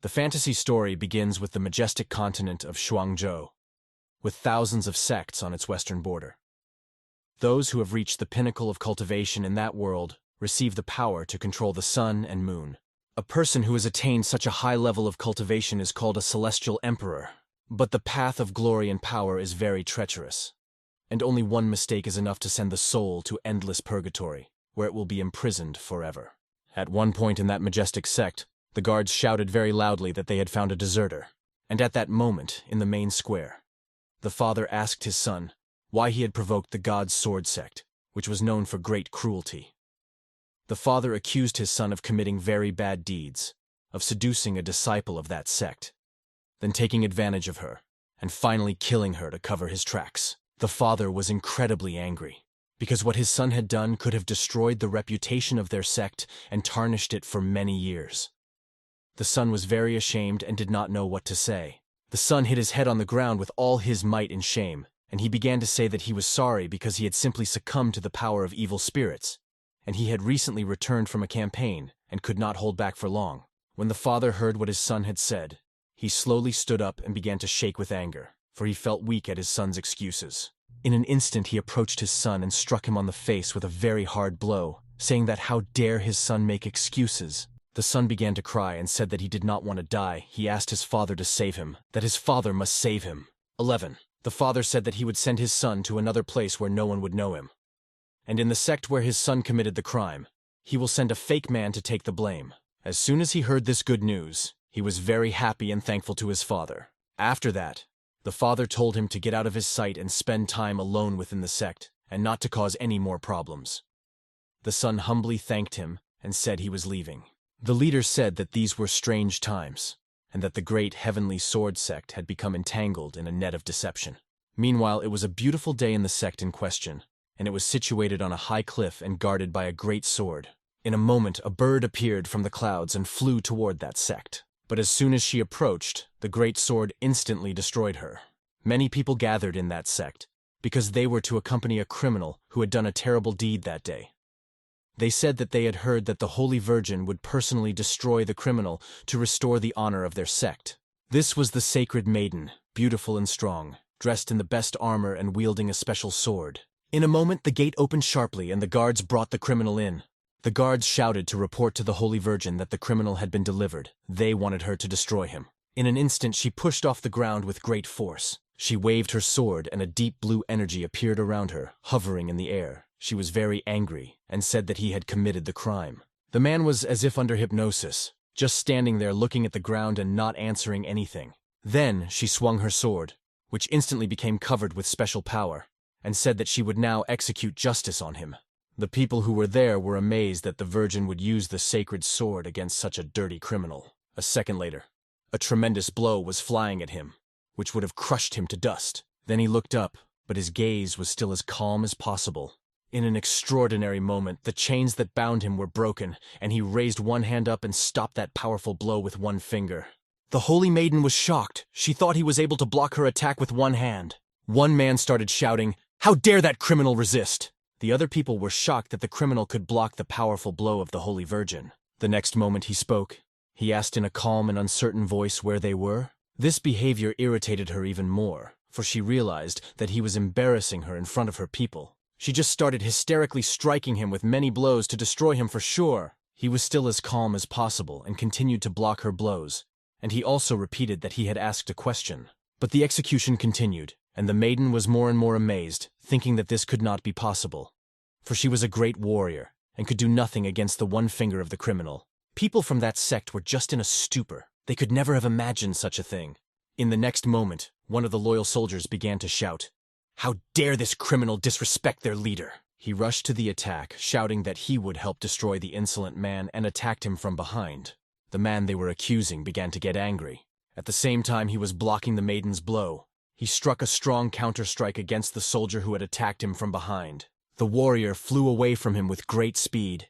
The fantasy story begins with the majestic continent of Shuangzhou, with thousands of sects on its western border. Those who have reached the pinnacle of cultivation in that world receive the power to control the sun and moon. A person who has attained such a high level of cultivation is called a celestial emperor, but the path of glory and power is very treacherous, and only one mistake is enough to send the soul to endless purgatory, where it will be imprisoned forever. At one point in that majestic sect, the guards shouted very loudly that they had found a deserter, and at that moment, in the main square, the father asked his son why he had provoked the God's Sword sect, which was known for great cruelty. The father accused his son of committing very bad deeds, of seducing a disciple of that sect, then taking advantage of her, and finally killing her to cover his tracks. The father was incredibly angry, because what his son had done could have destroyed the reputation of their sect and tarnished it for many years. The son was very ashamed and did not know what to say. The son hit his head on the ground with all his might in shame, and he began to say that he was sorry because he had simply succumbed to the power of evil spirits, and he had recently returned from a campaign and could not hold back for long. When the father heard what his son had said, he slowly stood up and began to shake with anger, for he felt weak at his son's excuses. In an instant he approached his son and struck him on the face with a very hard blow, saying that how dare his son make excuses. The son began to cry and said that he did not want to die. He asked his father to save him, that his father must save him. 11. The father said that he would send his son to another place where no one would know him. And in the sect where his son committed the crime, he will send a fake man to take the blame. As soon as he heard this good news, he was very happy and thankful to his father. After that, the father told him to get out of his sight and spend time alone within the sect, and not to cause any more problems. The son humbly thanked him and said he was leaving. The leader said that these were strange times, and that the great heavenly sword sect had become entangled in a net of deception. Meanwhile, it was a beautiful day in the sect in question, and it was situated on a high cliff and guarded by a great sword. In a moment, a bird appeared from the clouds and flew toward that sect. But as soon as she approached, the great sword instantly destroyed her. Many people gathered in that sect, because they were to accompany a criminal who had done a terrible deed that day. They said that they had heard that the Holy Virgin would personally destroy the criminal to restore the honor of their sect. This was the sacred maiden, beautiful and strong, dressed in the best armor and wielding a special sword. In a moment, the gate opened sharply and the guards brought the criminal in. The guards shouted to report to the Holy Virgin that the criminal had been delivered. They wanted her to destroy him. In an instant, she pushed off the ground with great force. She waved her sword and a deep blue energy appeared around her, hovering in the air. She was very angry and said that he had committed the crime. The man was as if under hypnosis, just standing there looking at the ground and not answering anything. Then she swung her sword, which instantly became covered with special power, and said that she would now execute justice on him. The people who were there were amazed that the Virgin would use the sacred sword against such a dirty criminal. A second later, a tremendous blow was flying at him, which would have crushed him to dust. Then he looked up, but his gaze was still as calm as possible. In an extraordinary moment, the chains that bound him were broken, and he raised one hand up and stopped that powerful blow with one finger. The Holy Maiden was shocked. She thought he was able to block her attack with one hand. One man started shouting, "How dare that criminal resist!" The other people were shocked that the criminal could block the powerful blow of the Holy Virgin. The next moment he spoke. He asked in a calm and uncertain voice where they were. This behavior irritated her even more, for she realized that he was embarrassing her in front of her people. She just started hysterically striking him with many blows to destroy him for sure. He was still as calm as possible and continued to block her blows, and he also repeated that he had asked a question. But the execution continued, and the maiden was more and more amazed, thinking that this could not be possible, for she was a great warrior and could do nothing against the one finger of the criminal. People from that sect were just in a stupor. They could never have imagined such a thing. In the next moment, one of the loyal soldiers began to shout, "How dare this criminal disrespect their leader!" He rushed to the attack, shouting that he would help destroy the insolent man and attacked him from behind. The man they were accusing began to get angry. At the same time he was blocking the maiden's blow, he struck a strong counter-strike against the soldier who had attacked him from behind. The warrior flew away from him with great speed,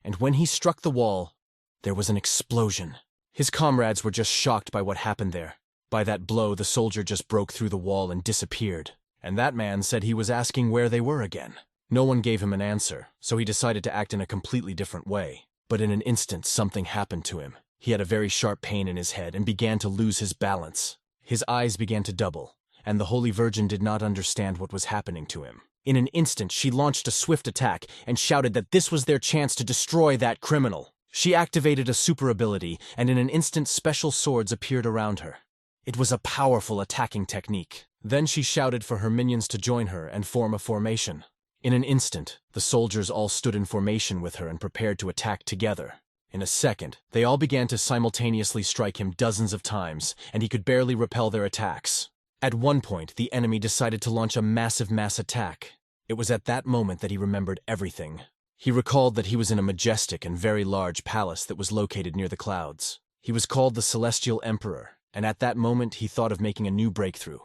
and when he struck the wall, there was an explosion. His comrades were just shocked by what happened there. By that blow, the soldier just broke through the wall and disappeared. And that man said he was asking where they were again. No one gave him an answer, so he decided to act in a completely different way. But in an instant, something happened to him. He had a very sharp pain in his head and began to lose his balance. His eyes began to double, and the Holy Virgin did not understand what was happening to him. In an instant, she launched a swift attack and shouted that this was their chance to destroy that criminal. She activated a super ability, and in an instant special swords appeared around her. It was a powerful attacking technique. Then she shouted for her minions to join her and form a formation. In an instant, the soldiers all stood in formation with her and prepared to attack together. In a second, they all began to simultaneously strike him dozens of times, and he could barely repel their attacks. At one point, the enemy decided to launch a massive mass attack. It was at that moment that he remembered everything. He recalled that he was in a majestic and very large palace that was located near the clouds. He was called the Celestial Emperor, and at that moment he thought of making a new breakthrough.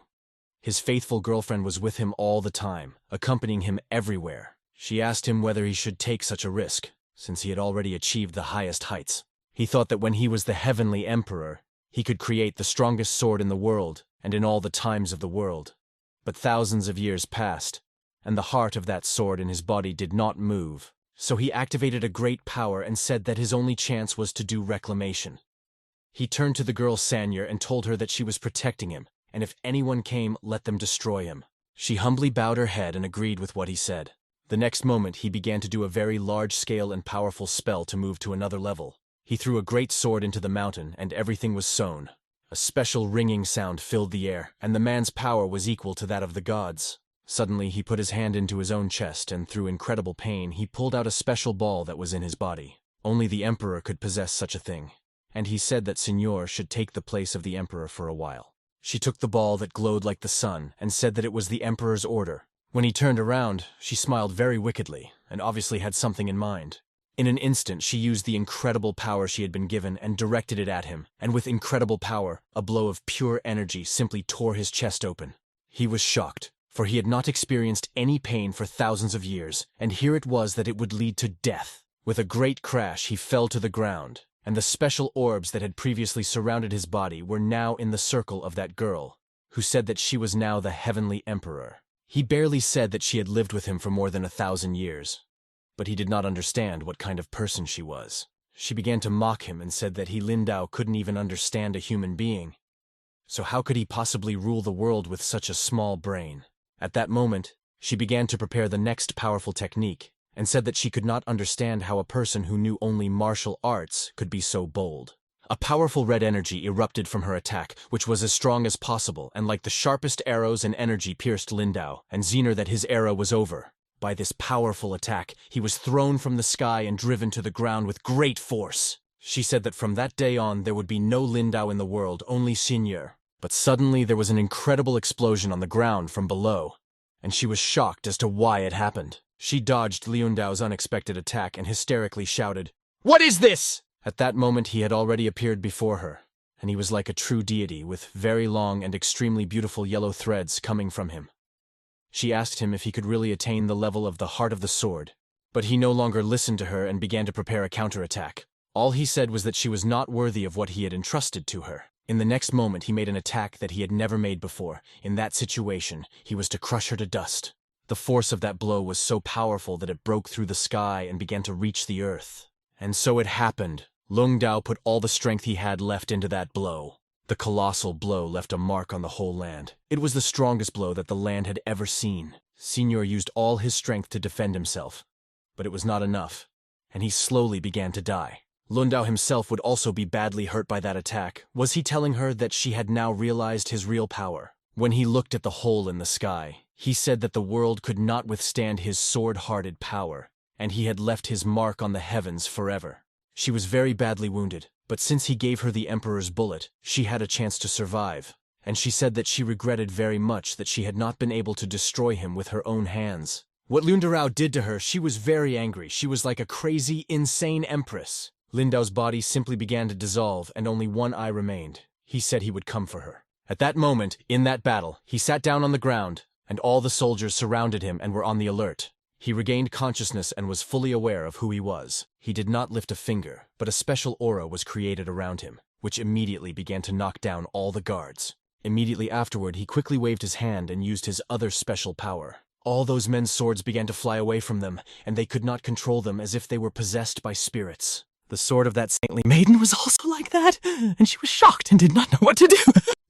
His faithful girlfriend was with him all the time, accompanying him everywhere. She asked him whether he should take such a risk, since he had already achieved the highest heights. He thought that when he was the Heavenly Emperor, he could create the strongest sword in the world and in all the times of the world. But thousands of years passed, and the heart of that sword in his body did not move. So he activated a great power and said that his only chance was to do reclamation. He turned to the girl Sanya and told her that she was protecting him, and if anyone came, let them destroy him. She humbly bowed her head and agreed with what he said. The next moment he began to do a very large-scale and powerful spell to move to another level. He threw a great sword into the mountain, and everything was sown. A special ringing sound filled the air, and the man's power was equal to that of the gods. Suddenly he put his hand into his own chest, and through incredible pain he pulled out a special ball that was in his body. Only the emperor could possess such a thing, and he said that Signor should take the place of the emperor for a while. She took the ball that glowed like the sun and said that it was the emperor's order. When he turned around, she smiled very wickedly and obviously had something in mind. In an instant, she used the incredible power she had been given and directed it at him, and with incredible power, a blow of pure energy simply tore his chest open. He was shocked, for he had not experienced any pain for thousands of years, and here it was that it would lead to death. With a great crash, he fell to the ground, and the special orbs that had previously surrounded his body were now in the circle of that girl, who said that she was now the Heavenly Emperor. He barely said that she had lived with him for more than 1,000 years, but he did not understand what kind of person she was. She began to mock him and said that Lindao couldn't even understand a human being. So how could he possibly rule the world with such a small brain? At that moment, she began to prepare the next powerful technique, and said that she could not understand how a person who knew only martial arts could be so bold. A powerful red energy erupted from her attack, which was as strong as possible, and like the sharpest arrows and energy pierced Lindao, and Zener that his era was over. By this powerful attack, he was thrown from the sky and driven to the ground with great force. She said that from that day on there would be no Lindao in the world, only Seigneur. But suddenly there was an incredible explosion on the ground from below, and she was shocked as to why it happened. She dodged Lindao's unexpected attack and hysterically shouted, "What is this?" At that moment he had already appeared before her, and he was like a true deity with very long and extremely beautiful yellow threads coming from him. She asked him if he could really attain the level of the heart of the sword, but he no longer listened to her and began to prepare a counterattack. All he said was that she was not worthy of what he had entrusted to her. In the next moment he made an attack that he had never made before. In that situation, he was to crush her to dust. The force of that blow was so powerful that it broke through the sky and began to reach the earth. And so it happened. Lungdao put all the strength he had left into that blow. The colossal blow left a mark on the whole land. It was the strongest blow that the land had ever seen. Signor used all his strength to defend himself, but it was not enough, and he slowly began to die. Lundao himself would also be badly hurt by that attack. Was he telling her that she had now realized his real power? When he looked at the hole in the sky, he said that the world could not withstand his sword-hearted power, and he had left his mark on the heavens forever. She was very badly wounded, but since he gave her the Emperor's bullet, she had a chance to survive, and she said that she regretted very much that she had not been able to destroy him with her own hands. What Lundarao did to her, she was very angry. She was like a crazy, insane empress. Lindao's body simply began to dissolve, and only one eye remained. He said he would come for her. At that moment, in that battle, he sat down on the ground, and all the soldiers surrounded him and were on the alert. He regained consciousness and was fully aware of who he was. He did not lift a finger, but a special aura was created around him, which immediately began to knock down all the guards. Immediately afterward, he quickly waved his hand and used his other special power. All those men's swords began to fly away from them, and they could not control them as if they were possessed by spirits. The sword of that saintly maiden was also like that, and she was shocked and did not know what to do.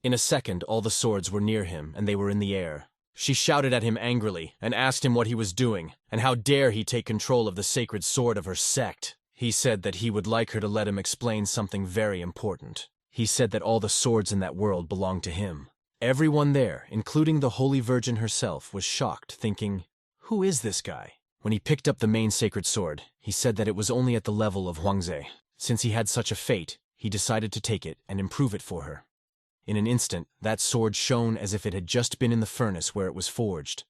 In a second, all the swords were near him, and they were in the air. She shouted at him angrily, and asked him what he was doing, and how dare he take control of the sacred sword of her sect. He said that he would like her to let him explain something very important. He said that all the swords in that world belonged to him. Everyone there, including the Holy Virgin herself, was shocked, thinking, "Who is this guy?" When he picked up the main sacred sword, he said that it was only at the level of Huangze. Since he had such a fate, he decided to take it and improve it for her. In an instant, that sword shone as if it had just been in the furnace where it was forged.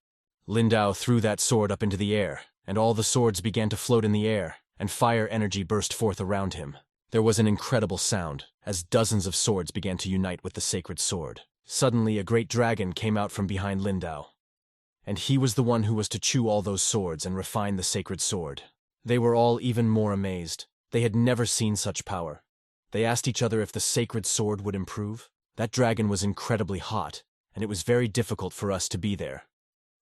Lindao threw that sword up into the air, and all the swords began to float in the air, and fire energy burst forth around him. There was an incredible sound, as dozens of swords began to unite with the sacred sword. Suddenly, a great dragon came out from behind Lindao, and he was the one who was to chew all those swords and refine the sacred sword. They were all even more amazed. They had never seen such power. They asked each other if the sacred sword would improve. That dragon was incredibly hot, and it was very difficult for us to be there.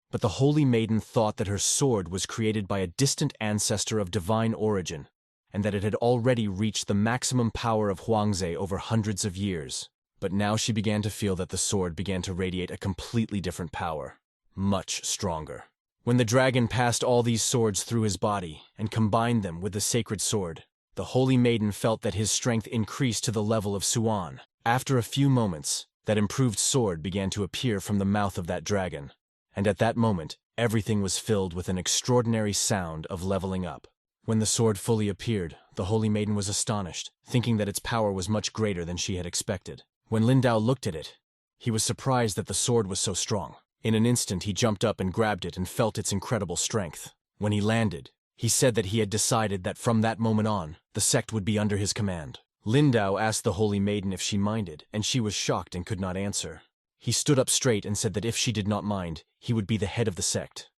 But the Holy Maiden thought that her sword was created by a distant ancestor of divine origin, and that it had already reached the maximum power of Huangze over hundreds of years. But now she began to feel that the sword began to radiate a completely different power, much stronger. When the dragon passed all these swords through his body and combined them with the sacred sword, the Holy Maiden felt that his strength increased to the level of Suan. After a few moments, that improved sword began to appear from the mouth of that dragon, and at that moment, everything was filled with an extraordinary sound of leveling up. When the sword fully appeared, the Holy Maiden was astonished, thinking that its power was much greater than she had expected. When Lindao looked at it, he was surprised that the sword was so strong. In an instant, he jumped up and grabbed it and felt its incredible strength. When he landed, he said that he had decided that from that moment on, the sect would be under his command. Lindao asked the Holy Maiden if she minded, and she was shocked and could not answer. He stood up straight and said that if she did not mind, he would be the head of the sect.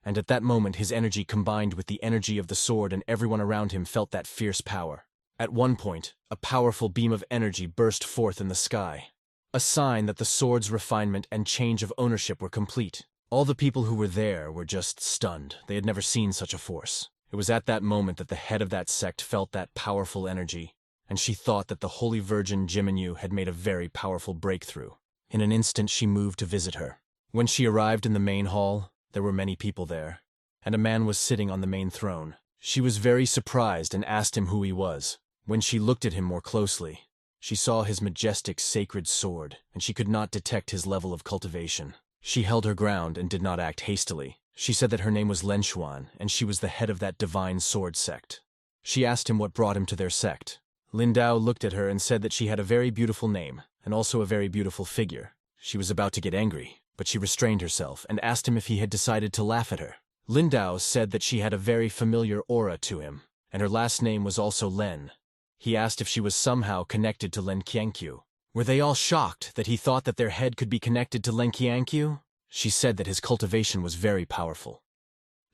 And at that moment, his energy combined with the energy of the sword, and everyone around him felt that fierce power. At one point, a powerful beam of energy burst forth in the sky, a sign that the sword's refinement and change of ownership were complete. All the people who were there were just stunned. They had never seen such a force. It was at that moment that the head of that sect felt that powerful energy, and she thought that the Holy Virgin Jiminyu had made a very powerful breakthrough. In an instant, she moved to visit her. When she arrived in the main hall, there were many people there, and a man was sitting on the main throne. She was very surprised and asked him who he was. When she looked at him more closely, she saw his majestic sacred sword, and she could not detect his level of cultivation. She held her ground and did not act hastily. She said that her name was Lenshuan, and she was the head of that divine sword sect. She asked him what brought him to their sect. Lindao looked at her and said that she had a very beautiful name, and also a very beautiful figure. She was about to get angry, but she restrained herself and asked him if he had decided to laugh at her. Lindao said that she had a very familiar aura to him, and her last name was also Len. He asked if she was somehow connected to Len Qiankyu. Were they all shocked that he thought that their head could be connected to Len Qiankyu? She said that his cultivation was very powerful,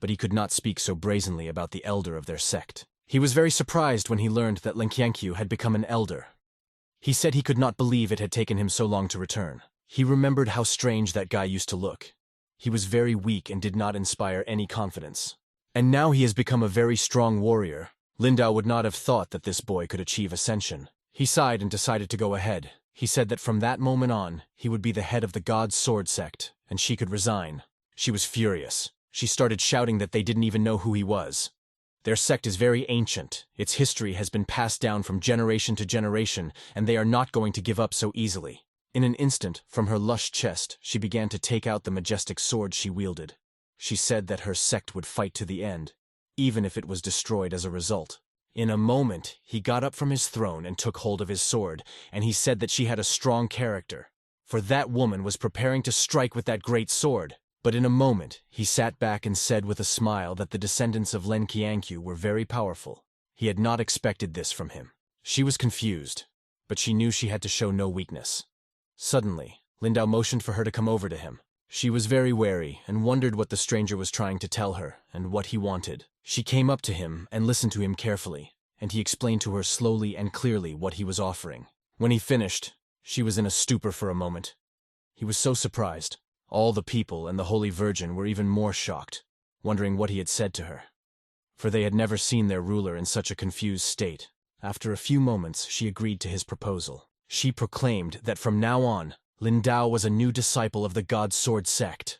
but he could not speak so brazenly about the elder of their sect. He was very surprised when he learned that Len Qiankyu had become an elder. He said he could not believe it had taken him so long to return. He remembered how strange that guy used to look. He was very weak and did not inspire any confidence. And now he has become a very strong warrior. Lindao would not have thought that this boy could achieve ascension. He sighed and decided to go ahead. He said that from that moment on, he would be the head of the God's Sword sect, and she could resign. She was furious. She started shouting that they didn't even know who he was. Their sect is very ancient. Its history has been passed down from generation to generation, and they are not going to give up so easily. In an instant, from her lush chest, she began to take out the majestic sword she wielded. She said that her sect would fight to the end, even if it was destroyed as a result. In a moment, he got up from his throne and took hold of his sword, and he said that she had a strong character, for that woman was preparing to strike with that great sword. But in a moment, he sat back and said with a smile that the descendants of Len Qiankyu were very powerful. He had not expected this from him. She was confused, but she knew she had to show no weakness. Suddenly, Lindao motioned for her to come over to him. She was very wary and wondered what the stranger was trying to tell her and what he wanted. She came up to him and listened to him carefully, and he explained to her slowly and clearly what he was offering. When he finished, she was in a stupor for a moment. He was so surprised. All the people and the Holy Virgin were even more shocked, wondering what he had said to her, for they had never seen their ruler in such a confused state. After a few moments, she agreed to his proposal. She proclaimed that from now on, Lin Dao was a new disciple of the God Sword sect.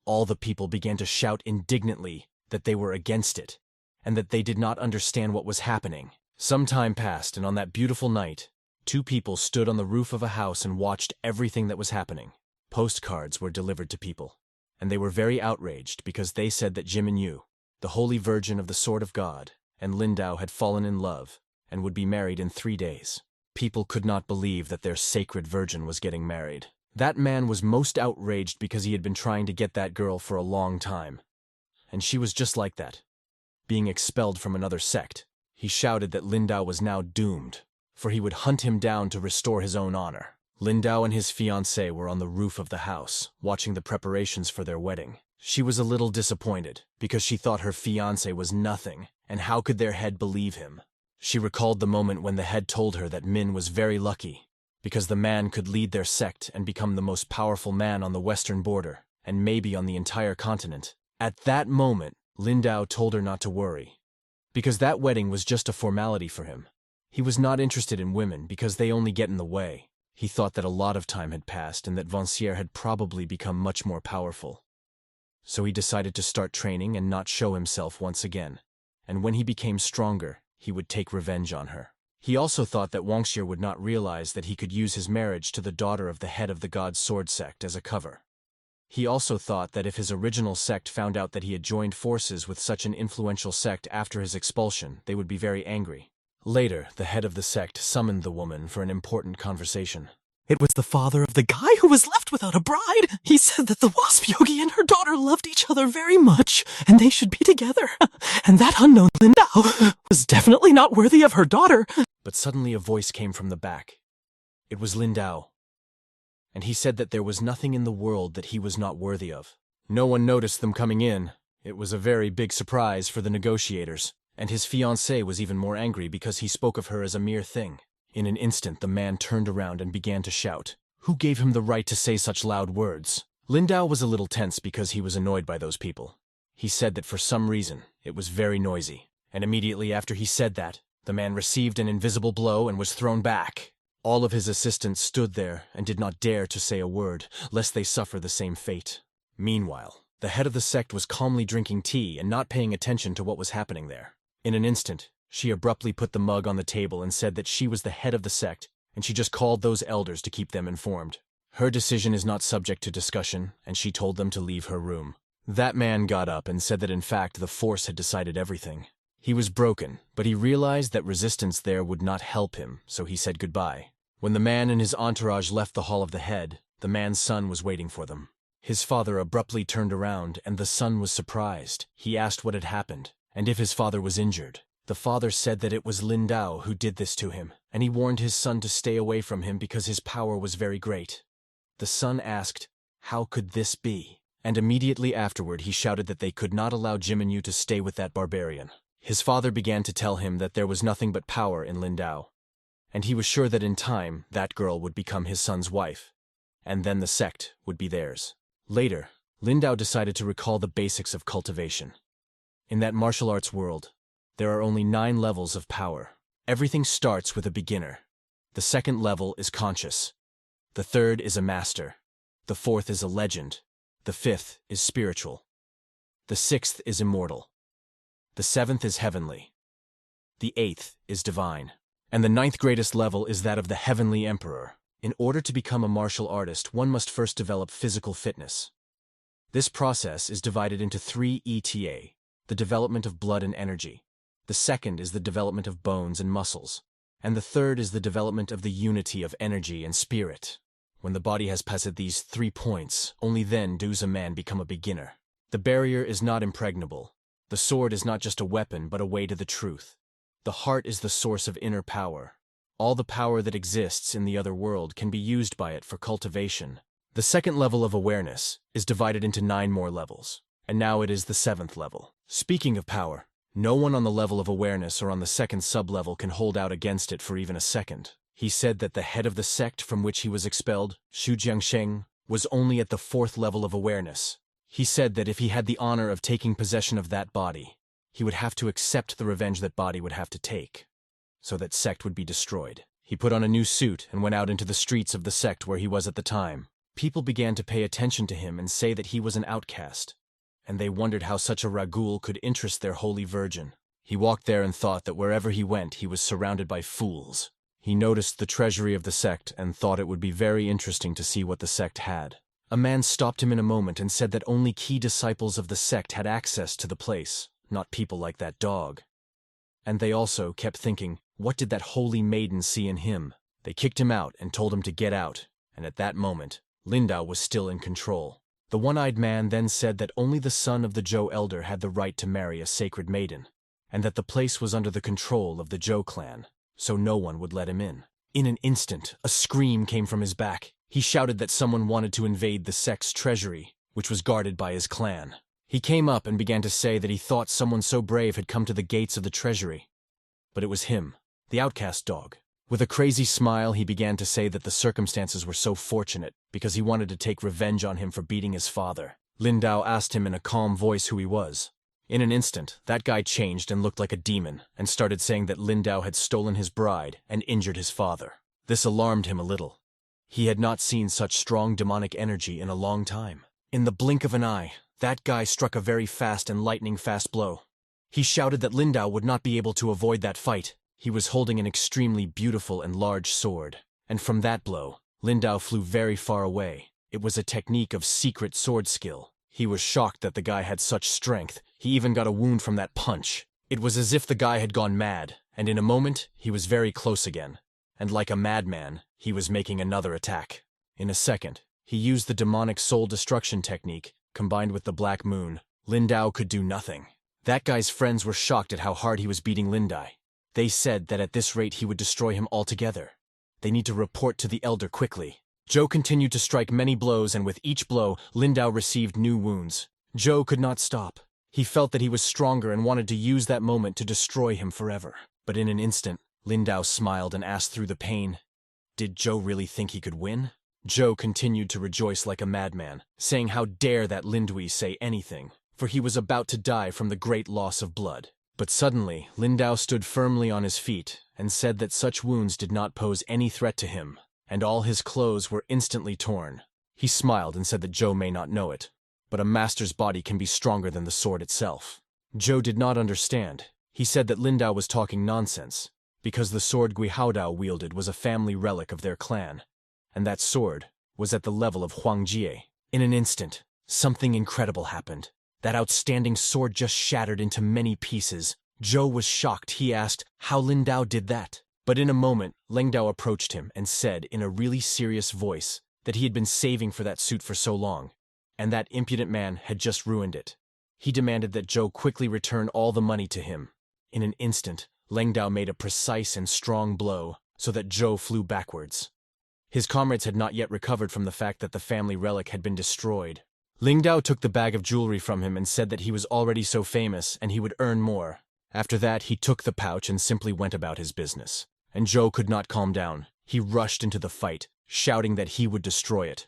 All the people began to shout indignantly that they were against it, and that they did not understand what was happening. Some time passed, and on that beautiful night, two people stood on the roof of a house and watched everything that was happening. Postcards were delivered to people, and they were very outraged because they said that Jim and Yu, the Holy Virgin of the Sword of God, and Lin Dao had fallen in love and would be married in 3 days. People could not believe that their sacred virgin was getting married. That man was most outraged because he had been trying to get that girl for a long time. And she was just like that, being expelled from another sect. He shouted that Lin Dao was now doomed, for he would hunt him down to restore his own honor. Lin Dao and his fiancée were on the roof of the house, watching the preparations for their wedding. She was a little disappointed, because she thought her fiancé was nothing, and how could their head believe him? She recalled the moment when the head told her that Min was very lucky, because the man could lead their sect and become the most powerful man on the western border, and maybe on the entire continent. At that moment, Lin Dao told her not to worry, because that wedding was just a formality for him. He was not interested in women because they only get in the way. He thought that a lot of time had passed and that Vancière had probably become much more powerful. So he decided to start training and not show himself once again, and when he became stronger, he would take revenge on her. He also thought that Wangxier would not realize that he could use his marriage to the daughter of the head of the God Sword sect as a cover. He also thought that if his original sect found out that he had joined forces with such an influential sect after his expulsion, they would be very angry. Later, the head of the sect summoned the woman for an important conversation. It was the father of the guy who was left without a bride. He said that the wasp yogi and her daughter loved each other very much, and they should be together. And that unknown Lin Dao was definitely not worthy of her daughter. But suddenly a voice came from the back. It was Lin Dao. And he said that there was nothing in the world that he was not worthy of. No one noticed them coming in. It was a very big surprise for the negotiators, and his fiancée was even more angry because he spoke of her as a mere thing. In an instant, the man turned around and began to shout. Who gave him the right to say such loud words? Lin Dao was a little tense because he was annoyed by those people. He said that for some reason, it was very noisy, and immediately after he said that, the man received an invisible blow and was thrown back. All of his assistants stood there and did not dare to say a word, lest they suffer the same fate. Meanwhile, the head of the sect was calmly drinking tea and not paying attention to what was happening there. In an instant, she abruptly put the mug on the table and said that she was the head of the sect, and she just called those elders to keep them informed. Her decision is not subject to discussion, and she told them to leave her room. That man got up and said that in fact the Force had decided everything. He was broken, but he realized that resistance there would not help him, so he said goodbye. When the man and his entourage left the Hall of the Head, the man's son was waiting for them. His father abruptly turned around, and the son was surprised. He asked what had happened, and if his father was injured. The father said that it was Lin Dao who did this to him, and he warned his son to stay away from him because his power was very great. The son asked, how could this be? And immediately afterward he shouted that they could not allow Jim and Yu to stay with that barbarian. His father began to tell him that there was nothing but power in Lin Dao, and he was sure that in time that girl would become his son's wife, and then the sect would be theirs. Later, Lin Dao decided to recall the basics of cultivation. In that martial arts world, there are only 9 levels of power. Everything starts with a beginner. The second level is conscious. The third is a master. The fourth is a legend. The fifth is spiritual. The sixth is immortal. The seventh is heavenly. The eighth is divine. And the 9th greatest level is that of the heavenly emperor. In order to become a martial artist, one must first develop physical fitness. This process is divided into 3 ETA, the development of blood and energy. The second is the development of bones and muscles, and the third is the development of the unity of energy and spirit. When the body has passed these 3 points, only then does a man become a beginner. The barrier is not impregnable. The sword is not just a weapon, but a way to the truth. The heart is the source of inner power. All the power that exists in the other world can be used by it for cultivation. The second level of awareness is divided into 9 more levels, and now it is the 7th level. Speaking of power, no one on the level of awareness or on the second sub-level can hold out against it for even a second. He said that the head of the sect from which he was expelled, Xu Jiangsheng, was only at the 4th level of awareness. He said that if he had the honor of taking possession of that body, he would have to accept the revenge that body would have to take. so that sect would be destroyed. He put on a new suit and went out into the streets of the sect where he was at the time. People began to pay attention to him and say that he was an outcast, and they wondered how such a Ragul could interest their holy virgin. He walked there and thought that wherever he went he was surrounded by fools. He noticed the treasury of the sect and thought it would be very interesting to see what the sect had. A man stopped him in a moment and said that only key disciples of the sect had access to the place, not people like that dog. And they also kept thinking, what did that holy maiden see in him? They kicked him out and told him to get out, and at that moment, Lindau was still in control. The one-eyed man then said that only the son of the Zhou elder had the right to marry a sacred maiden, and that the place was under the control of the Zhou clan, so no one would let him in. In an instant, a scream came from his back. He shouted that someone wanted to invade the sect's treasury, which was guarded by his clan. He came up and began to say that he thought someone so brave had come to the gates of the treasury. But it was him, the outcast dog. With a crazy smile, he began to say that the circumstances were so fortunate because he wanted to take revenge on him for beating his father. Lindau asked him in a calm voice who he was. In an instant, that guy changed and looked like a demon and started saying that Lindau had stolen his bride and injured his father. This alarmed him a little. He had not seen such strong demonic energy in a long time. In the blink of an eye, that guy struck a very fast and lightning-fast blow. He shouted that Lindau would not be able to avoid that fight. He was holding an extremely beautiful and large sword, and from that blow, Lindau flew very far away. It was a technique of secret sword skill. He was shocked that the guy had such strength. He even got a wound from that punch. It was as if the guy had gone mad, and in a moment, he was very close again. And like a madman, he was making another attack. In a second, he used the demonic soul destruction technique, combined with the Black Moon. Lindau could do nothing. That guy's friends were shocked at how hard he was beating Lindai. They said that at this rate he would destroy him altogether. They need to report to the elder quickly. Zhou continued to strike many blows, and with each blow, Lindau received new wounds. Zhou could not stop. He felt that he was stronger and wanted to use that moment to destroy him forever. But in an instant, Lindau smiled and asked through the pain, did Zhou really think he could win? Zhou continued to rejoice like a madman, saying how dare that Lindui say anything, for he was about to die from the great loss of blood. But suddenly, Lindau stood firmly on his feet and said that such wounds did not pose any threat to him, and all his clothes were instantly torn. He smiled and said that Zhou may not know it, but a master's body can be stronger than the sword itself. Zhou did not understand. He said that Lindau was talking nonsense, because the sword Guihaodao wielded was a family relic of their clan, and that sword was at the level of Huang Jie. In an instant, something incredible happened. That outstanding sword just shattered into many pieces. Zhou was shocked. He asked how Lindau did that. But in a moment, Lindau approached him and said in a really serious voice that he had been saving for that suit for so long, and that impudent man had just ruined it. He demanded that Zhou quickly return all the money to him. In an instant, Lindau made a precise and strong blow so that Zhou flew backwards. His comrades had not yet recovered from the fact that the family relic had been destroyed. Lindau took the bag of jewelry from him and said that he was already so famous and he would earn more. After that, he took the pouch and simply went about his business. And Zhou could not calm down. He rushed into the fight, shouting that he would destroy it.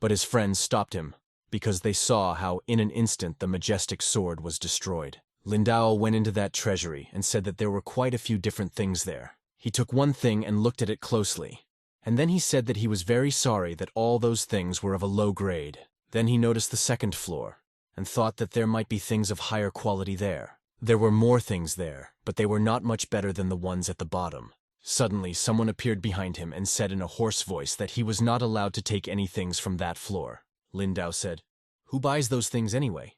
But his friends stopped him, because they saw how in an instant the majestic sword was destroyed. Lindau went into that treasury and said that there were quite a few different things there. He took one thing and looked at it closely, and then he said that he was very sorry that all those things were of a low grade. Then he noticed the second floor, and thought that there might be things of higher quality there. There were more things there, but they were not much better than the ones at the bottom. Suddenly, someone appeared behind him and said in a hoarse voice that he was not allowed to take any things from that floor. Lindau said, "Who buys those things anyway?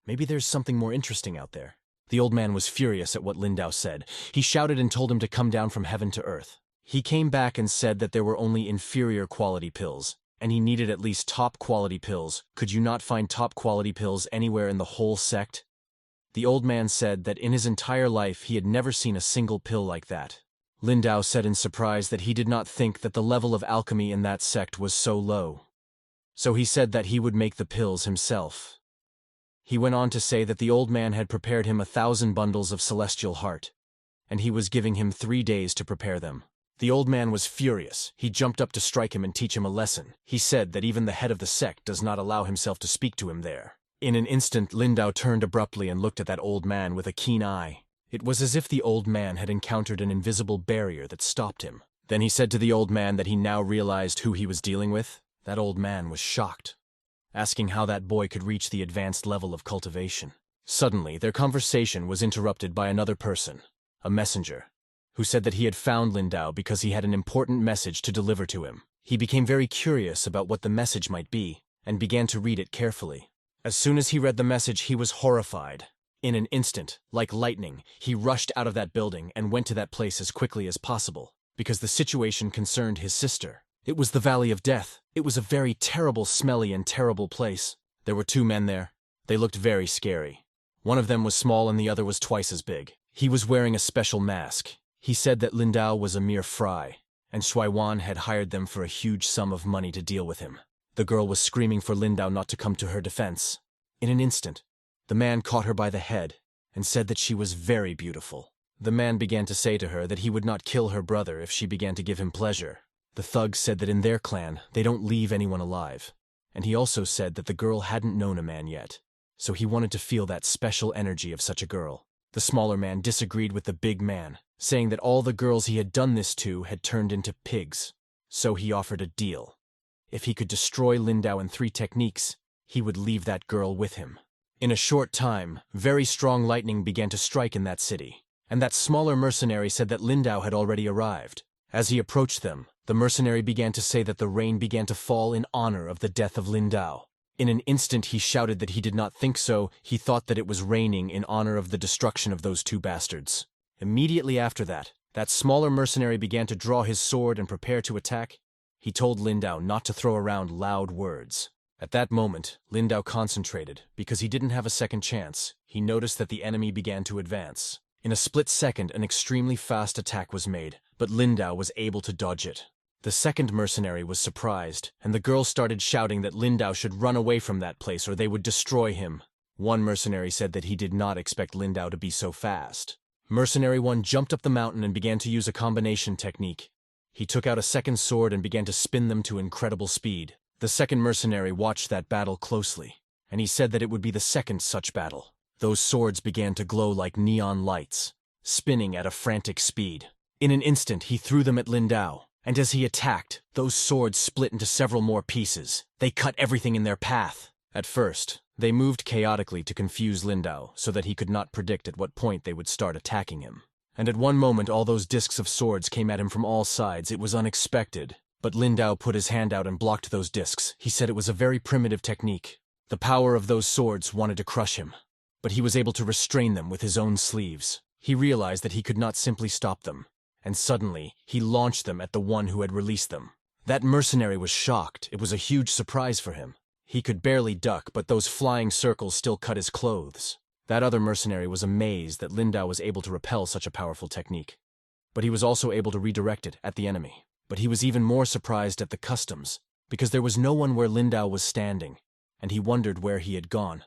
Maybe there's something more interesting out there." The old man was furious at what Lindau said. He shouted and told him to come down from heaven to earth. He came back and said that there were only inferior quality pills, and he needed at least top-quality pills. Could you not find top-quality pills anywhere in the whole sect? The old man said that in his entire life he had never seen a single pill like that. Lindau said in surprise that he did not think that the level of alchemy in that sect was so low. So he said that he would make the pills himself. He went on to say that the old man had prepared him 1,000 bundles of celestial heart, and he was giving him 3 days to prepare them. The old man was furious. He jumped up to strike him and teach him a lesson. He said that even the head of the sect does not allow himself to speak to him there. In an instant, Lindau turned abruptly and looked at that old man with a keen eye. It was as if the old man had encountered an invisible barrier that stopped him. Then he said to the old man that he now realized who he was dealing with. That old man was shocked, asking how that boy could reach the advanced level of cultivation. Suddenly, their conversation was interrupted by another person, a messenger, who said that he had found Lindao because he had an important message to deliver to him. He became very curious about what the message might be, and began to read it carefully. As soon as he read the message, he was horrified. In an instant, like lightning, he rushed out of that building and went to that place as quickly as possible, because the situation concerned his sister. It was the Valley of Death. It was a very terrible, smelly, and terrible place. There were two men there. They looked very scary. One of them was small and the other was twice as big. He was wearing a special mask. He said that Lindao was a mere fry, and Shuaiwan had hired them for a huge sum of money to deal with him. The girl was screaming for Lindao not to come to her defense. In an instant, the man caught her by the head and said that she was very beautiful. The man began to say to her that he would not kill her brother if she began to give him pleasure. The thugs said that in their clan, they don't leave anyone alive. And he also said that the girl hadn't known a man yet, so he wanted to feel that special energy of such a girl. The smaller man disagreed with the big man, saying that all the girls he had done this to had turned into pigs. So he offered a deal. If he could destroy Lindao in 3 techniques, he would leave that girl with him. In a short time, very strong lightning began to strike in that city, and that smaller mercenary said that Lindao had already arrived. As he approached them, the mercenary began to say that the rain began to fall in honor of the death of Lindao. In an instant he shouted that he did not think so, he thought that it was raining in honor of the destruction of those 2 bastards. Immediately after that, that smaller mercenary began to draw his sword and prepare to attack. He told Lindao not to throw around loud words. At that moment, Lindao concentrated, because he didn't have a second chance. He noticed that the enemy began to advance. In a split second, an extremely fast attack was made, but Lindao was able to dodge it. The second mercenary was surprised, and the girl started shouting that Lindao should run away from that place or they would destroy him. One mercenary said that he did not expect Lindao to be so fast. Mercenary 1 jumped up the mountain and began to use a combination technique. He took out a second sword and began to spin them to incredible speed. The second mercenary watched that battle closely, and he said that it would be the second such battle. Those swords began to glow like neon lights, spinning at a frantic speed. In an instant, he threw them at Lindao, and as he attacked, those swords split into several more pieces. They cut everything in their path. At first, they moved chaotically to confuse Lindao so that he could not predict at what point they would start attacking him. And at one moment, all those discs of swords came at him from all sides. It was unexpected. But Lindao put his hand out and blocked those discs. He said it was a very primitive technique. The power of those swords wanted to crush him, but he was able to restrain them with his own sleeves. He realized that he could not simply stop them, and suddenly he launched them at the one who had released them. That mercenary was shocked. It was a huge surprise for him. He could barely duck, but those flying circles still cut his clothes. That other mercenary was amazed that Lindao was able to repel such a powerful technique, but he was also able to redirect it at the enemy. But he was even more surprised at the customs, because there was no one where Lindao was standing, and he wondered where he had gone.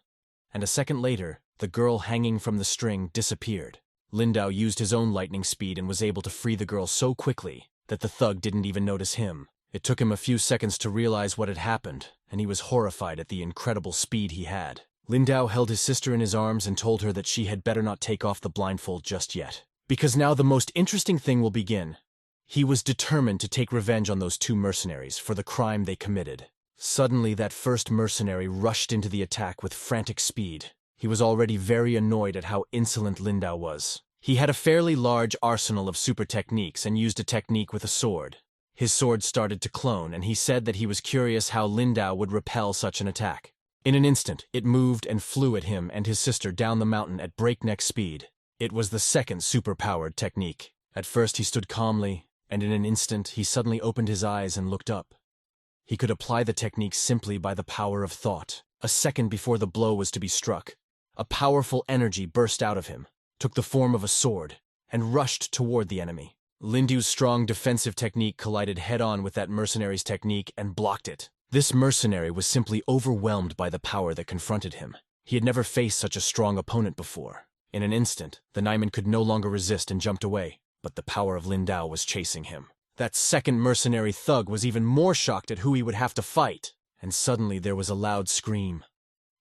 And a second later, the girl hanging from the string disappeared. Lindao used his own lightning speed and was able to free the girl so quickly that the thug didn't even notice him. It took him a few seconds to realize what had happened, and he was horrified at the incredible speed he had. Lindao held his sister in his arms and told her that she had better not take off the blindfold just yet, because now the most interesting thing will begin. He was determined to take revenge on those 2 mercenaries for the crime they committed. Suddenly, that first mercenary rushed into the attack with frantic speed. He was already very annoyed at how insolent Lindao was. He had a fairly large arsenal of super techniques and used a technique with a sword. His sword started to clone, and he said that he was curious how Lindao would repel such an attack. In an instant, it moved and flew at him and his sister down the mountain at breakneck speed. It was the second super-powered technique. At first, he stood calmly, and in an instant he suddenly opened his eyes and looked up. He could apply the technique simply by the power of thought. A second before the blow was to be struck, a powerful energy burst out of him, took the form of a sword, and rushed toward the enemy. Lindao's strong defensive technique collided head-on with that mercenary's technique and blocked it. This mercenary was simply overwhelmed by the power that confronted him. He had never faced such a strong opponent before. In an instant, the Naiman could no longer resist and jumped away. But the power of Lindao was chasing him. That second mercenary thug was even more shocked at who he would have to fight. And suddenly there was a loud scream.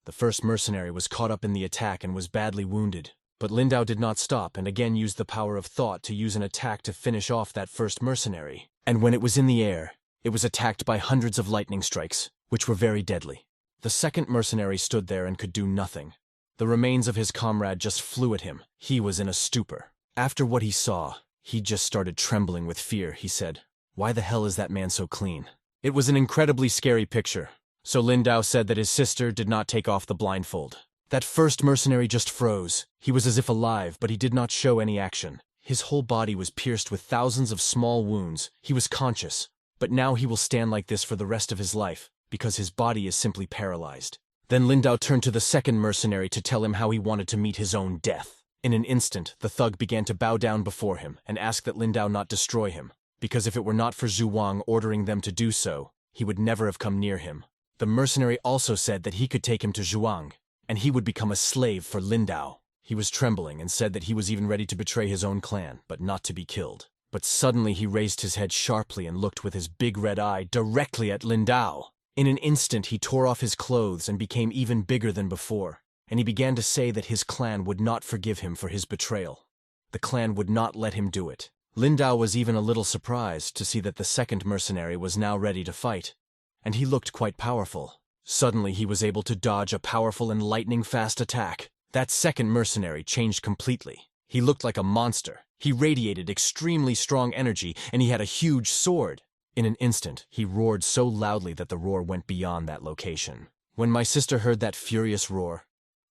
The first mercenary was caught up in the attack and was badly wounded. But Lindao did not stop and again used the power of thought to use an attack to finish off that first mercenary. And when it was in the air, it was attacked by hundreds of lightning strikes, which were very deadly. The second mercenary stood there and could do nothing. The remains of his comrade just flew at him. He was in a stupor. After what he saw, he just started trembling with fear. He said, "Why the hell is that man so clean?" It was an incredibly scary picture. So Lindao said that his sister did not take off the blindfold. That first mercenary just froze. He was as if alive, but he did not show any action. His whole body was pierced with thousands of small wounds. He was conscious, but now he will stand like this for the rest of his life, because his body is simply paralyzed. Then Lindao turned to the second mercenary to tell him how he wanted to meet his own death. In an instant, the thug began to bow down before him and ask that Lindao not destroy him, because if it were not for Zhu Wang ordering them to do so, he would never have come near him. The mercenary also said that he could take him to Zhuang, and he would become a slave for Lindao. He was trembling and said that he was even ready to betray his own clan, but not to be killed. But suddenly he raised his head sharply and looked with his big red eye directly at Lindao. In an instant he tore off his clothes and became even bigger than before, and he began to say that his clan would not forgive him for his betrayal. The clan would not let him do it. Lindao was even a little surprised to see that the second mercenary was now ready to fight, and he looked quite powerful. Suddenly he was able to dodge a powerful and lightning-fast attack. That second mercenary changed completely. He looked like a monster. He radiated extremely strong energy, and he had a huge sword. In an instant, he roared so loudly that the roar went beyond that location. When my sister heard that furious roar,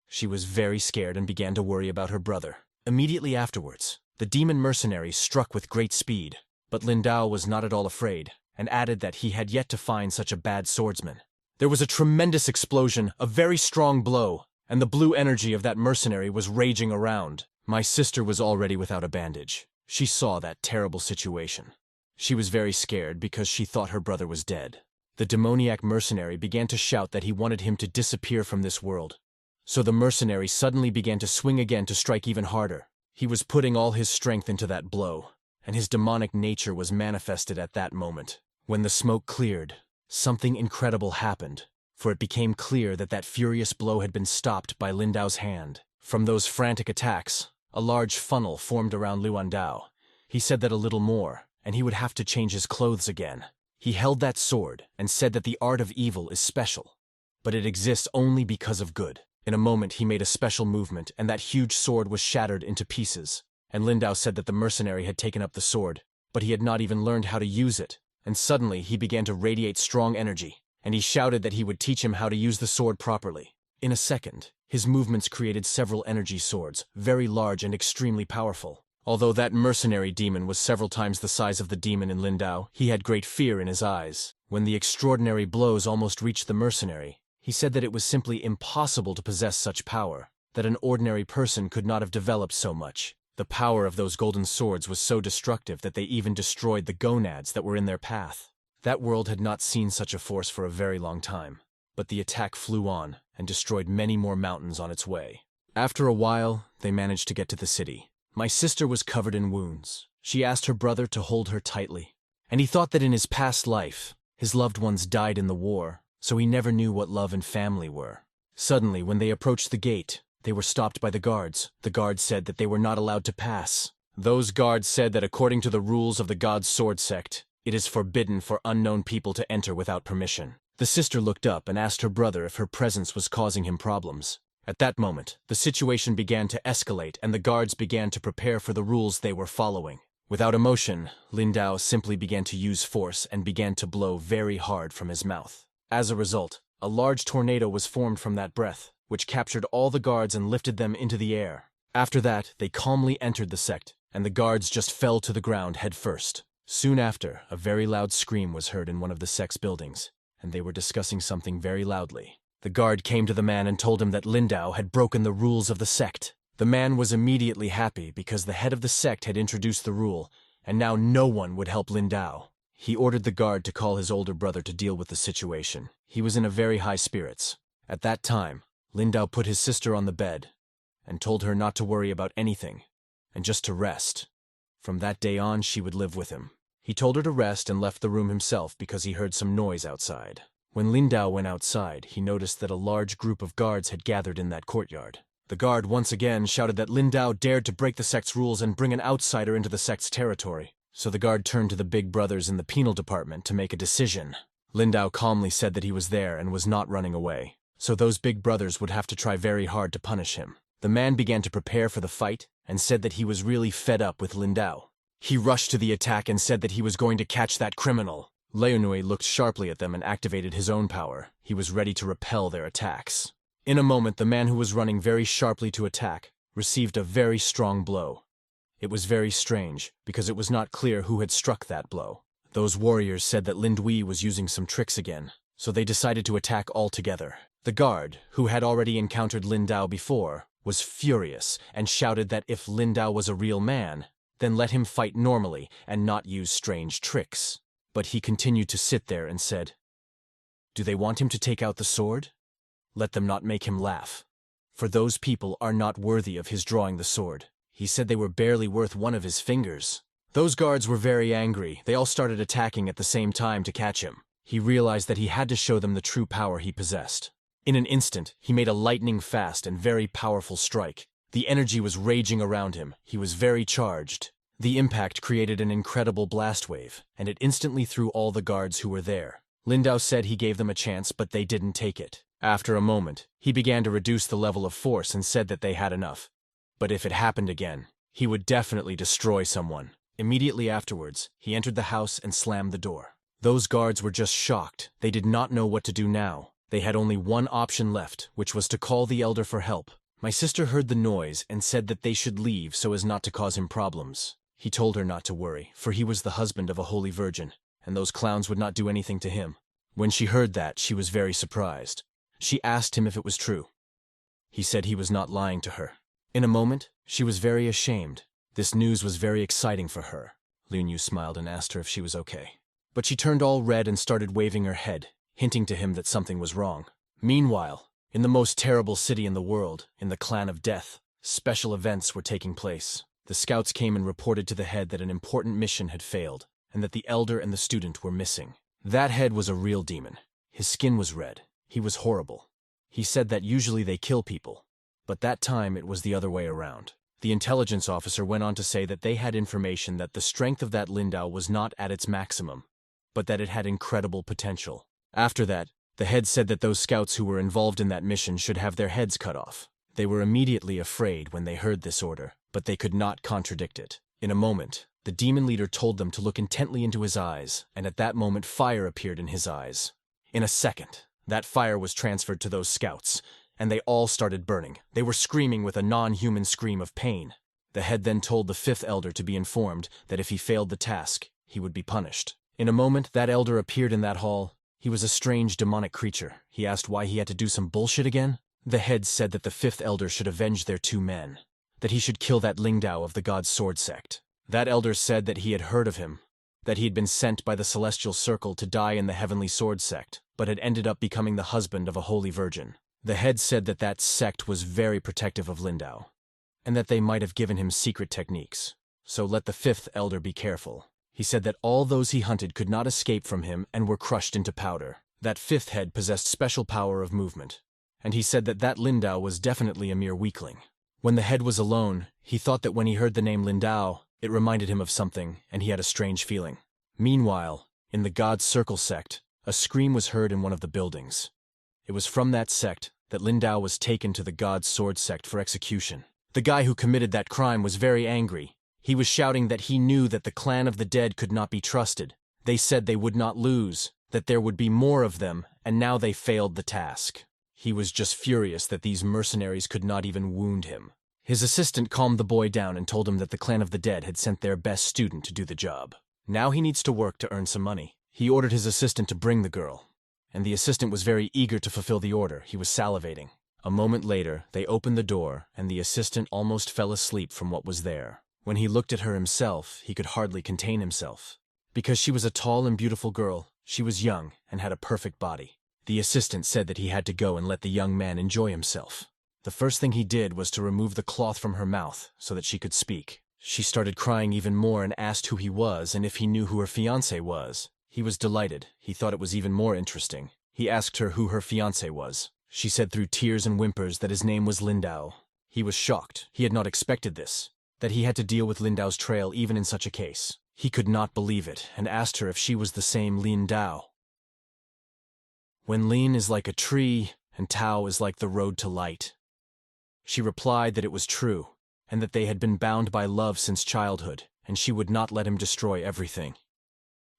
she was very scared and began to worry about her brother. Immediately afterwards, the demon mercenary struck with great speed, but Lindao was not at all afraid, and added that he had yet to find such a bad swordsman. There was a tremendous explosion, a very strong blow, and the blue energy of that mercenary was raging around. My sister was already without a bandage. She saw that terrible situation. She was very scared because she thought her brother was dead. The demoniac mercenary began to shout that he wanted him to disappear from this world. So the mercenary suddenly began to swing again to strike even harder. He was putting all his strength into that blow, and his demonic nature was manifested at that moment. When the smoke cleared, something incredible happened, for it became clear that that furious blow had been stopped by Lindao's hand. From those frantic attacks, a large funnel formed around Luandao. He said that a little more, and he would have to change his clothes again. He held that sword and said that the art of evil is special, but it exists only because of good. In a moment he made a special movement, and that huge sword was shattered into pieces. And Lindao said that the mercenary had taken up the sword, but he had not even learned how to use it. And suddenly he began to radiate strong energy, and he shouted that he would teach him how to use the sword properly. In a second, his movements created several energy swords, very large and extremely powerful. Although that mercenary demon was several times the size of the demon in Lindao, he had great fear in his eyes. When the extraordinary blows almost reached the mercenary, he said that it was simply impossible to possess such power, that an ordinary person could not have developed so much. The power of those golden swords was so destructive that they even destroyed the gonads that were in their path. That world had not seen such a force for a very long time, but the attack flew on and destroyed many more mountains on its way. After a while, they managed to get to the city. My sister was covered in wounds. She asked her brother to hold her tightly, and he thought that in his past life, his loved ones died in the war, so he never knew what love and family were. Suddenly, when they approached the gate, they were stopped by the guards. The guards said that they were not allowed to pass. Those guards said that according to the rules of the God's Sword sect, it is forbidden for unknown people to enter without permission. The sister looked up and asked her brother if her presence was causing him problems. At that moment, the situation began to escalate and the guards began to prepare for the rules they were following. Without emotion, Lindao simply began to use force and began to blow very hard from his mouth. As a result, a large tornado was formed from that breath, which captured all the guards and lifted them into the air. After that, they calmly entered the sect, and the guards just fell to the ground head first. Soon after, a very loud scream was heard in one of the sect's buildings, and they were discussing something very loudly. The guard came to the man and told him that Lindao had broken the rules of the sect. The man was immediately happy because the head of the sect had introduced the rule, and now no one would help Lindao. He ordered the guard to call his older brother to deal with the situation. He was in a very high spirits. At that time, Lindao put his sister on the bed and told her not to worry about anything and just to rest. From that day on, she would live with him. He told her to rest and left the room himself because he heard some noise outside. When Lindao went outside, he noticed that a large group of guards had gathered in that courtyard. The guard once again shouted that Lin Dao dared to break the sect's rules and bring an outsider into the sect's territory. So the guard turned to the big brothers in the penal department to make a decision. Lin Dao calmly said that he was there and was not running away, so those big brothers would have to try very hard to punish him. The man began to prepare for the fight and said that he was really fed up with Lin Dao. He rushed to the attack and said that he was going to catch that criminal. Leonui looked sharply at them and activated his own power. He was ready to repel their attacks. In a moment, the man who was running very sharply to attack received a very strong blow. It was very strange, because it was not clear who had struck that blow. Those warriors said that Lin Dui was using some tricks again, so they decided to attack all together. The guard, who had already encountered Lin Dao before, was furious and shouted that if Lin Dao was a real man, then let him fight normally and not use strange tricks. But he continued to sit there and said, "Do they want him to take out the sword? Let them not make him laugh. For those people are not worthy of his drawing the sword." He said they were barely worth one of his fingers. Those guards were very angry. They all started attacking at the same time to catch him. He realized that he had to show them the true power he possessed. In an instant, he made a lightning-fast and very powerful strike. The energy was raging around him. He was very charged. The impact created an incredible blast wave, and it instantly threw all the guards who were there. Lin Dao said he gave them a chance, but they didn't take it. After a moment, he began to reduce the level of force and said that they had enough. But if it happened again, he would definitely destroy someone. Immediately afterwards, he entered the house and slammed the door. Those guards were just shocked. They did not know what to do now. They had only one option left, which was to call the elder for help. My sister heard the noise and said that they should leave so as not to cause him problems. He told her not to worry, for he was the husband of a holy virgin, and those clowns would not do anything to him. When she heard that, she was very surprised. She asked him if it was true. He said he was not lying to her. In a moment, she was very ashamed. This news was very exciting for her. Liu Yu smiled and asked her if she was okay. But she turned all red and started waving her head, hinting to him that something was wrong. Meanwhile, in the most terrible city in the world, in the Clan of Death, special events were taking place. The scouts came and reported to the head that an important mission had failed, and that the elder and the student were missing. That head was a real demon. His skin was red. He was horrible. He said that usually they kill people, but that time it was the other way around. The intelligence officer went on to say that they had information that the strength of that Lin Dao was not at its maximum, but that it had incredible potential. After that, the head said that those scouts who were involved in that mission should have their heads cut off. They were immediately afraid when they heard this order, but they could not contradict it. In a moment, the demon leader told them to look intently into his eyes, and at that moment fire appeared in his eyes. In a second, that fire was transferred to those scouts, and they all started burning. They were screaming with a non-human scream of pain. The head then told the fifth elder to be informed that if he failed the task, he would be punished. In a moment, that elder appeared in that hall. He was a strange demonic creature. He asked why he had to do some bullshit again. The head said that the fifth elder should avenge their two men, that he should kill that Ling Dao of the God's Sword sect. That elder said that he had heard of him, that he had been sent by the Celestial Circle to die in the Heavenly Sword sect, but had ended up becoming the husband of a holy virgin. The head said that that sect was very protective of Lin Dao, and that they might have given him secret techniques. So let the fifth elder be careful. He said that all those he hunted could not escape from him and were crushed into powder. That fifth head possessed special power of movement, and he said that that Lin Dao was definitely a mere weakling. When the head was alone, he thought that when he heard the name Lin Dao, it reminded him of something, and he had a strange feeling. Meanwhile, in the God's Circle sect, a scream was heard in one of the buildings. It was from that sect that Lin Dao was taken to the God's Sword sect for execution. The guy who committed that crime was very angry. He was shouting that he knew that the clan of the dead could not be trusted. They said they would not lose, that there would be more of them, and now they failed the task. He was just furious that these mercenaries could not even wound him. His assistant calmed the boy down and told him that the clan of the dead had sent their best student to do the job. Now he needs to work to earn some money. He ordered his assistant to bring the girl, and the assistant was very eager to fulfill the order. He was salivating. A moment later, they opened the door, and the assistant almost fell asleep from what was there. When he looked at her himself, he could hardly contain himself. Because she was a tall and beautiful girl, she was young and had a perfect body. The assistant said that he had to go and let the young man enjoy himself. The first thing he did was to remove the cloth from her mouth so that she could speak. She started crying even more and asked who he was and if he knew who her fiancé was. He was delighted. He thought it was even more interesting. He asked her who her fiancé was. She said through tears and whimpers that his name was Lin Dao. He was shocked. He had not expected this, that he had to deal with Lin Dao's trail even in such a case. He could not believe it and asked her if she was the same Lin Dao. When Lin is like a tree and Tao is like the road to light. She replied that it was true, and that they had been bound by love since childhood, and she would not let him destroy everything.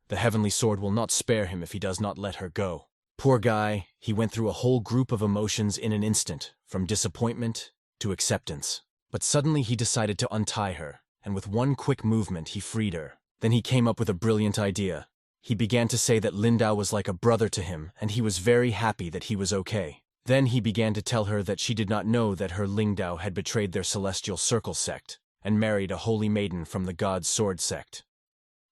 The heavenly sword will not spare him if he does not let her go. Poor guy, he went through a whole group of emotions in an instant, from disappointment to acceptance. But suddenly he decided to untie her, and with one quick movement he freed her. Then he came up with a brilliant idea. He began to say that Lin Dao was like a brother to him, and he was very happy that he was okay. Then he began to tell her that she did not know that her Ling Dao had betrayed their celestial circle sect, and married a holy maiden from the God's sword sect.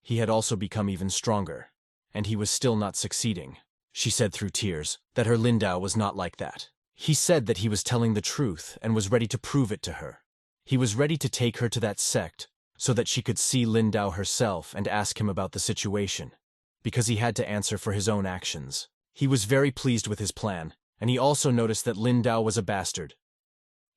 He had also become even stronger, and he was still not succeeding. She said through tears that her Lin Dao was not like that. He said that he was telling the truth and was ready to prove it to her. He was ready to take her to that sect so that she could see Lin Dao herself and ask him about the situation, because he had to answer for his own actions. He was very pleased with his plan, and he also noticed that Lin Dao was a bastard.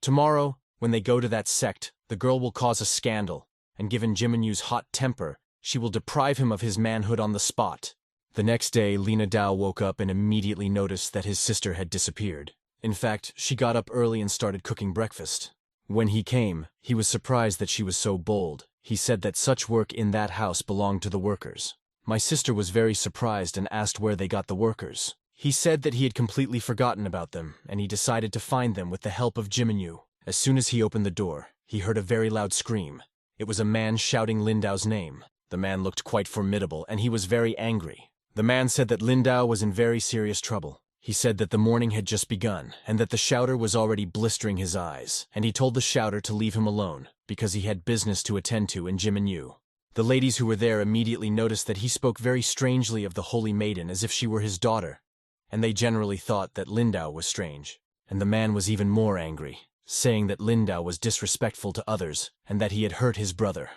Tomorrow, when they go to that sect, the girl will cause a scandal, and given Jimenyu's hot temper, she will deprive him of his manhood on the spot. The next day, Lina Dao woke up and immediately noticed that his sister had disappeared. In fact, she got up early and started cooking breakfast. When he came, he was surprised that she was so bold. He said that such work in that house belonged to the workers. My sister was very surprised and asked where they got the workers. He said that he had completely forgotten about them, and he decided to find them with the help of Jimenyu. As soon as he opened the door, he heard a very loud scream. It was a man shouting Lin Dao's name. The man looked quite formidable, and he was very angry. The man said that Lin Dao was in very serious trouble. He said that the morning had just begun, and that the shouter was already blistering his eyes, and he told the shouter to leave him alone, because he had business to attend to in Jimenyu. The ladies who were there immediately noticed that he spoke very strangely of the holy maiden as if she were his daughter, and they generally thought that Lin Dao was strange. And the man was even more angry, saying that Lin Dao was disrespectful to others, and that he had hurt his brother.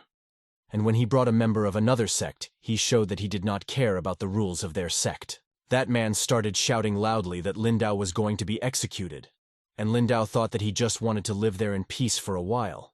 And when he brought a member of another sect, he showed that he did not care about the rules of their sect. That man started shouting loudly that Lin Dao was going to be executed, and Lin Dao thought that he just wanted to live there in peace for a while.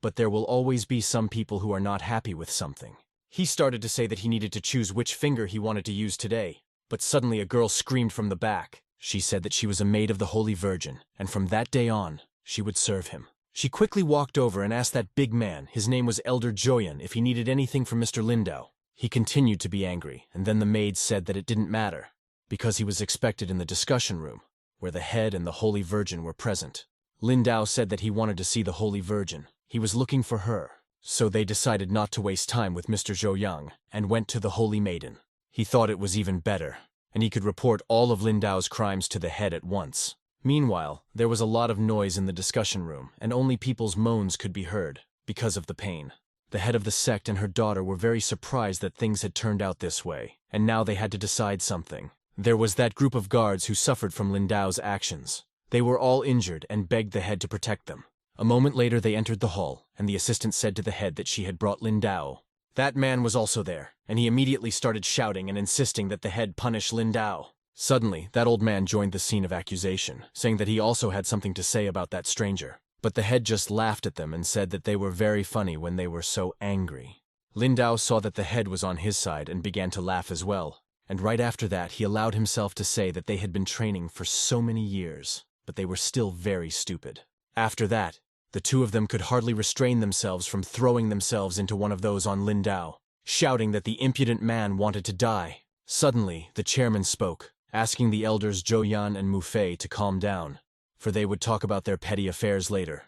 But there will always be some people who are not happy with something. He started to say that he needed to choose which finger he wanted to use today, but suddenly a girl screamed from the back. She said that she was a maid of the Holy Virgin, and from that day on, she would serve him. She quickly walked over and asked that big man, his name was Elder Joyan, if he needed anything from Mr. Lin Dao. He continued to be angry, and then the maid said that it didn't matter, because he was expected in the discussion room, where the head and the Holy Virgin were present. Lin Dao said that he wanted to see the Holy Virgin. He was looking for her, so they decided not to waste time with Mr. Zhou Yang, and went to the Holy Maiden. He thought it was even better, and he could report all of Lin Dao's crimes to the head at once. Meanwhile, there was a lot of noise in the discussion room, and only people's moans could be heard, because of the pain. The head of the sect and her daughter were very surprised that things had turned out this way, and now they had to decide something. There was that group of guards who suffered from Lin Dao's actions. They were all injured and begged the head to protect them. A moment later they entered the hall, and the assistant said to the head that she had brought Lin Dao. That man was also there, and he immediately started shouting and insisting that the head punish Lin Dao. Suddenly, that old man joined the scene of accusation, saying that he also had something to say about that stranger. But the head just laughed at them and said that they were very funny when they were so angry. Lin Dao saw that the head was on his side and began to laugh as well. And right after that, he allowed himself to say that they had been training for so many years, but they were still very stupid. After that, the two of them could hardly restrain themselves from throwing themselves into one of those on Lin Dao, shouting that the impudent man wanted to die. Suddenly, the chairman spoke, asking the elders Zhou Yan and Mu Fei to calm down, for they would talk about their petty affairs later.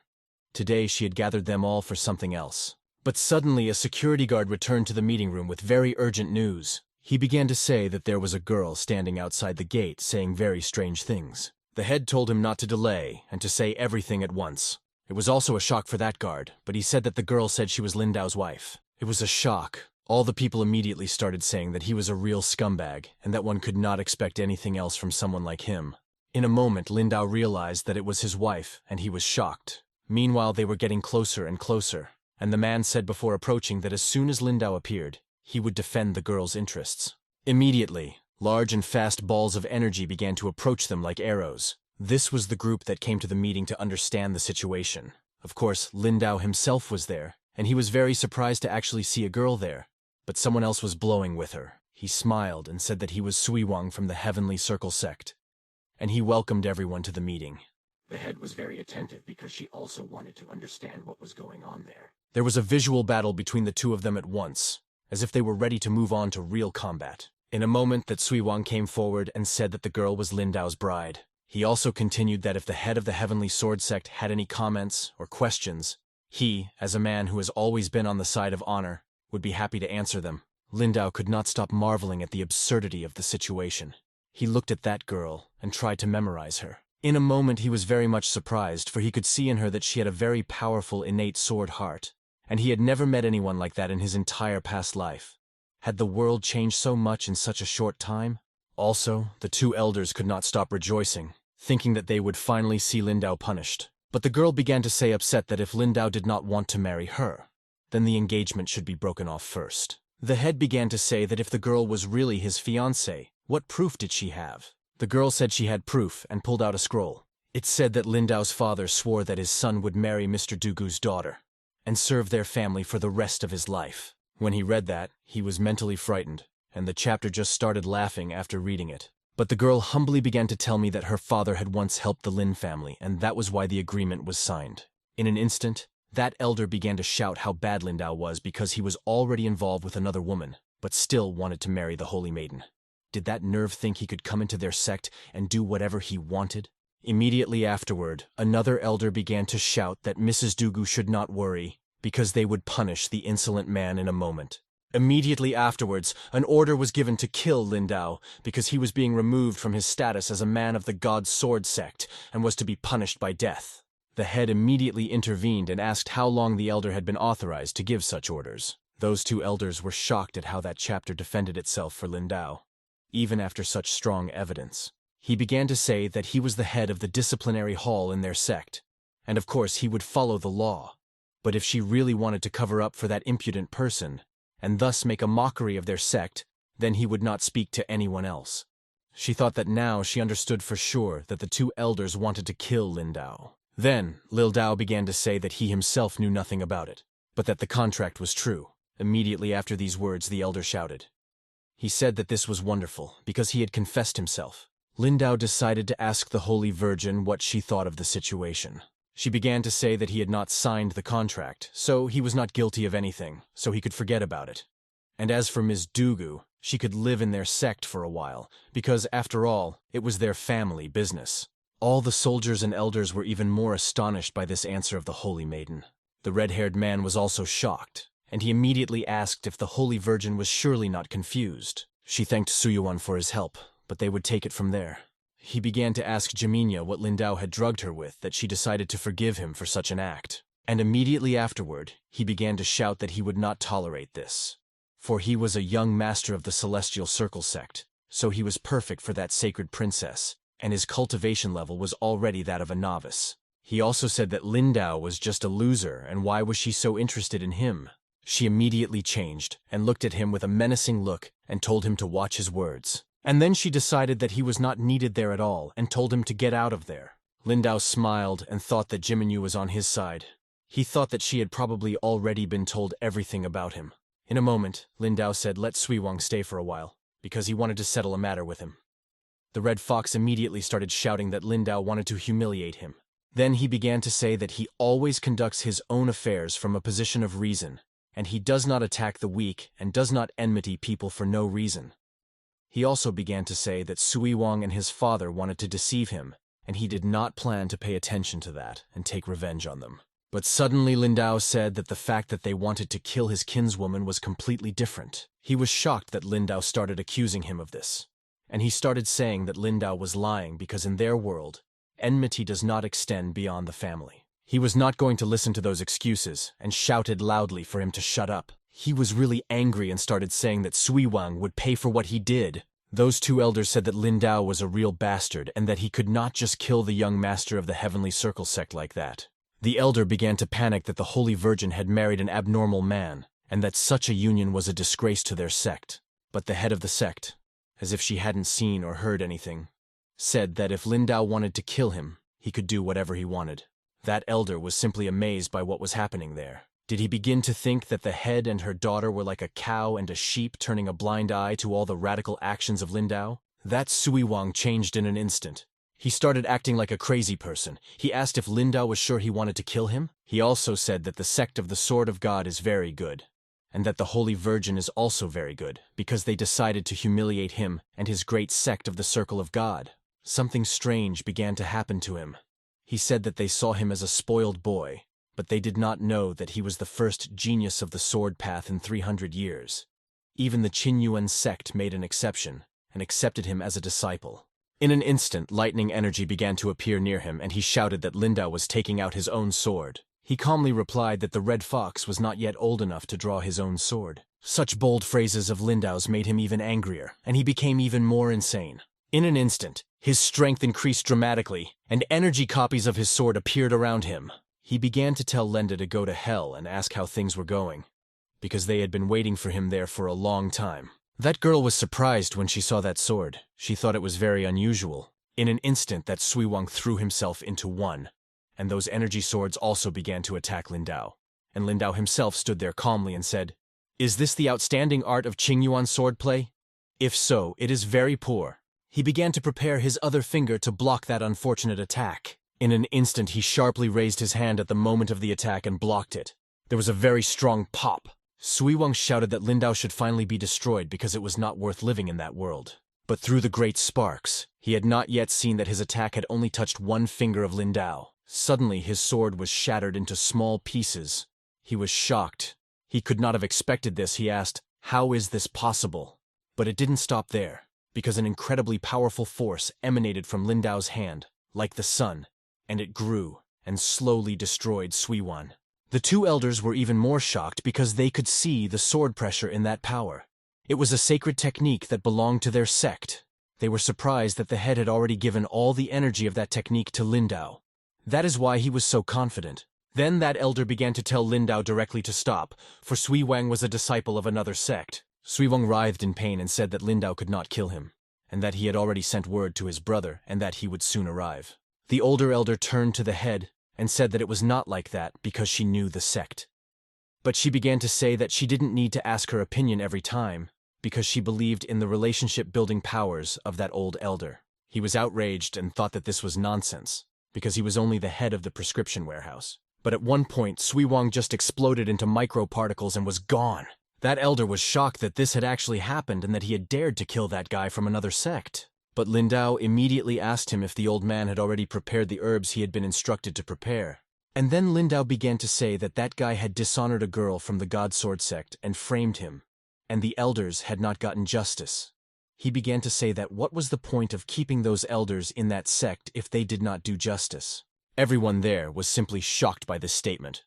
Today she had gathered them all for something else. But suddenly a security guard returned to the meeting room with very urgent news. He began to say that there was a girl standing outside the gate saying very strange things. The head told him not to delay and to say everything at once. It was also a shock for that guard, but he said that the girl said she was Lin Dao's wife. It was a shock. All the people immediately started saying that he was a real scumbag, and that one could not expect anything else from someone like him. In a moment, Lin Dao realized that it was his wife, and he was shocked. Meanwhile, they were getting closer and closer, and the man said before approaching that as soon as Lin Dao appeared, he would defend the girl's interests. Immediately, large and fast balls of energy began to approach them like arrows. This was the group that came to the meeting to understand the situation. Of course, Lindao himself was there, and he was very surprised to actually see a girl there. But someone else was blowing with her. He smiled and said that he was Sui Wang from the Heavenly Circle sect. And he welcomed everyone to the meeting. The head was very attentive because she also wanted to understand what was going on there. There was a visual battle between the two of them at once, as if they were ready to move on to real combat. In a moment that Sui Wang came forward and said that the girl was Lindao's bride. He also continued that if the head of the Heavenly Sword sect had any comments or questions, he, as a man who has always been on the side of honor, would be happy to answer them. Lindao could not stop marveling at the absurdity of the situation. He looked at that girl and tried to memorize her. In a moment he was very much surprised, for he could see in her that she had a very powerful innate sword heart, and he had never met anyone like that in his entire past life. Had the world changed so much in such a short time? Also, the two elders could not stop rejoicing, thinking that they would finally see Lindao punished. But the girl began to say upset that if Lindao did not want to marry her, then the engagement should be broken off first. The head began to say that if the girl was really his fiancée, what proof did she have? The girl said she had proof and pulled out a scroll. It said that Lindao's father swore that his son would marry Mr. Dugu's daughter and serve their family for the rest of his life. When he read that, he was mentally frightened, and the chapter just started laughing after reading it. But the girl humbly began to tell me that her father had once helped the Lin family, and that was why the agreement was signed. In an instant, that elder began to shout how bad Lindao was because he was already involved with another woman, but still wanted to marry the Holy Maiden. Did that nerve think he could come into their sect and do whatever he wanted? Immediately afterward, another elder began to shout that Mrs. Dugu should not worry, because they would punish the insolent man in a moment. Immediately afterwards, an order was given to kill Lindao because he was being removed from his status as a man of the God's Sword sect and was to be punished by death. The head immediately intervened and asked how long the elder had been authorized to give such orders. Those two elders were shocked at how that chapter defended itself for Lindao, even after such strong evidence. He began to say that he was the head of the disciplinary hall in their sect, and of course he would follow the law. But if she really wanted to cover up for that impudent person, and thus make a mockery of their sect, then he would not speak to anyone else. She thought that now she understood for sure that the two elders wanted to kill Lindao. Then, Lindao began to say that he himself knew nothing about it, but that the contract was true. Immediately after these words, the elder shouted. He said that this was wonderful, because he had confessed himself. Lindao decided to ask the Holy Virgin what she thought of the situation. She began to say that he had not signed the contract, so he was not guilty of anything, so he could forget about it. And as for Ms. Dugu, she could live in their sect for a while, because, after all, it was their family business. All the soldiers and elders were even more astonished by this answer of the Holy Maiden. The red-haired man was also shocked, and he immediately asked if the Holy Virgin was surely not confused. She thanked Suyuan for his help, but they would take it from there. He began to ask Jaminia what Lindao had drugged her with that she decided to forgive him for such an act. And immediately afterward, he began to shout that he would not tolerate this. For he was a young master of the Celestial Circle sect, so he was perfect for that sacred princess, and his cultivation level was already that of a novice. He also said that Lindao was just a loser, and why was she so interested in him? She immediately changed, and looked at him with a menacing look, and told him to watch his words. And then she decided that he was not needed there at all, and told him to get out of there. Lindao smiled and thought that Jiminyu was on his side. He thought that she had probably already been told everything about him. In a moment, Lindao said let Sui Wang stay for a while, because he wanted to settle a matter with him. The Red Fox immediately started shouting that Lindao wanted to humiliate him. Then he began to say that he always conducts his own affairs from a position of reason, and he does not attack the weak and does not enmity people for no reason. He also began to say that Sui Wang and his father wanted to deceive him, and he did not plan to pay attention to that and take revenge on them. But suddenly Lindao said that the fact that they wanted to kill his kinswoman was completely different. He was shocked that Lindao started accusing him of this. And he started saying that Lindao was lying because in their world, enmity does not extend beyond the family. He was not going to listen to those excuses and shouted loudly for him to shut up. He was really angry and started saying that Sui Wang would pay for what he did. Those two elders said that Lindao was a real bastard and that he could not just kill the young master of the Heavenly Circle sect like that. The elder began to panic that the Holy Virgin had married an abnormal man and that such a union was a disgrace to their sect. But the head of the sect, as if she hadn't seen or heard anything, said that if Lindao wanted to kill him, he could do whatever he wanted. That elder was simply amazed by what was happening there. Did he begin to think that the head and her daughter were like a cow and a sheep turning a blind eye to all the radical actions of Lindao? That Sui Wang changed in an instant. He started acting like a crazy person. He asked if Lindao was sure he wanted to kill him. He also said that the sect of the Sword of God is very good, and that the Holy Virgin is also very good, because they decided to humiliate him and his great sect of the Circle of God. Something strange began to happen to him. He said that they saw him as a spoiled boy, but they did not know that he was the first genius of the sword path in 300 years. Even the Qinyuan sect made an exception, and accepted him as a disciple. In an instant, lightning energy began to appear near him, and he shouted that Lindao was taking out his own sword. He calmly replied that the red fox was not yet old enough to draw his own sword. Such bold phrases of Lindao's made him even angrier, and he became even more insane. In an instant, his strength increased dramatically, and energy copies of his sword appeared around him. He began to tell Lenda to go to hell and ask how things were going, because they had been waiting for him there for a long time. That girl was surprised when she saw that sword. She thought it was very unusual. In an instant, that Sui Wang threw himself into one, and those energy swords also began to attack Lindao. And Lindao himself stood there calmly and said, "Is this the outstanding art of Qingyuan swordplay? If so, it is very poor." He began to prepare his other finger to block that unfortunate attack. In an instant, he sharply raised his hand at the moment of the attack and blocked it. There was a very strong pop. Sui Wang shouted that Lindao should finally be destroyed because it was not worth living in that world. But through the great sparks, he had not yet seen that his attack had only touched one finger of Lindao. Suddenly, his sword was shattered into small pieces. He was shocked. He could not have expected this. He asked, "How is this possible?" But it didn't stop there, because an incredibly powerful force emanated from Lindao's hand, like the sun, and it grew and slowly destroyed Sui Wang. The two elders were even more shocked because they could see the sword pressure in that power. It was a sacred technique that belonged to their sect. They were surprised that the head had already given all the energy of that technique to Lindao. That is why he was so confident. Then that elder began to tell Lindao directly to stop, for Sui Wang was a disciple of another sect. Sui Wang writhed in pain and said that Lindao could not kill him, and that he had already sent word to his brother and that he would soon arrive. The older elder turned to the head and said that it was not like that because she knew the sect. But she began to say that she didn't need to ask her opinion every time because she believed in the relationship-building powers of that old elder. He was outraged and thought that this was nonsense because he was only the head of the prescription warehouse. But at one point, Sui Wang just exploded into microparticles and was gone. That elder was shocked that this had actually happened and that he had dared to kill that guy from another sect. But Lindao immediately asked him if the old man had already prepared the herbs he had been instructed to prepare. And then Lindao began to say that that guy had dishonored a girl from the God Sword sect and framed him, and the elders had not gotten justice. He began to say that what was the point of keeping those elders in that sect if they did not do justice? Everyone there was simply shocked by this statement,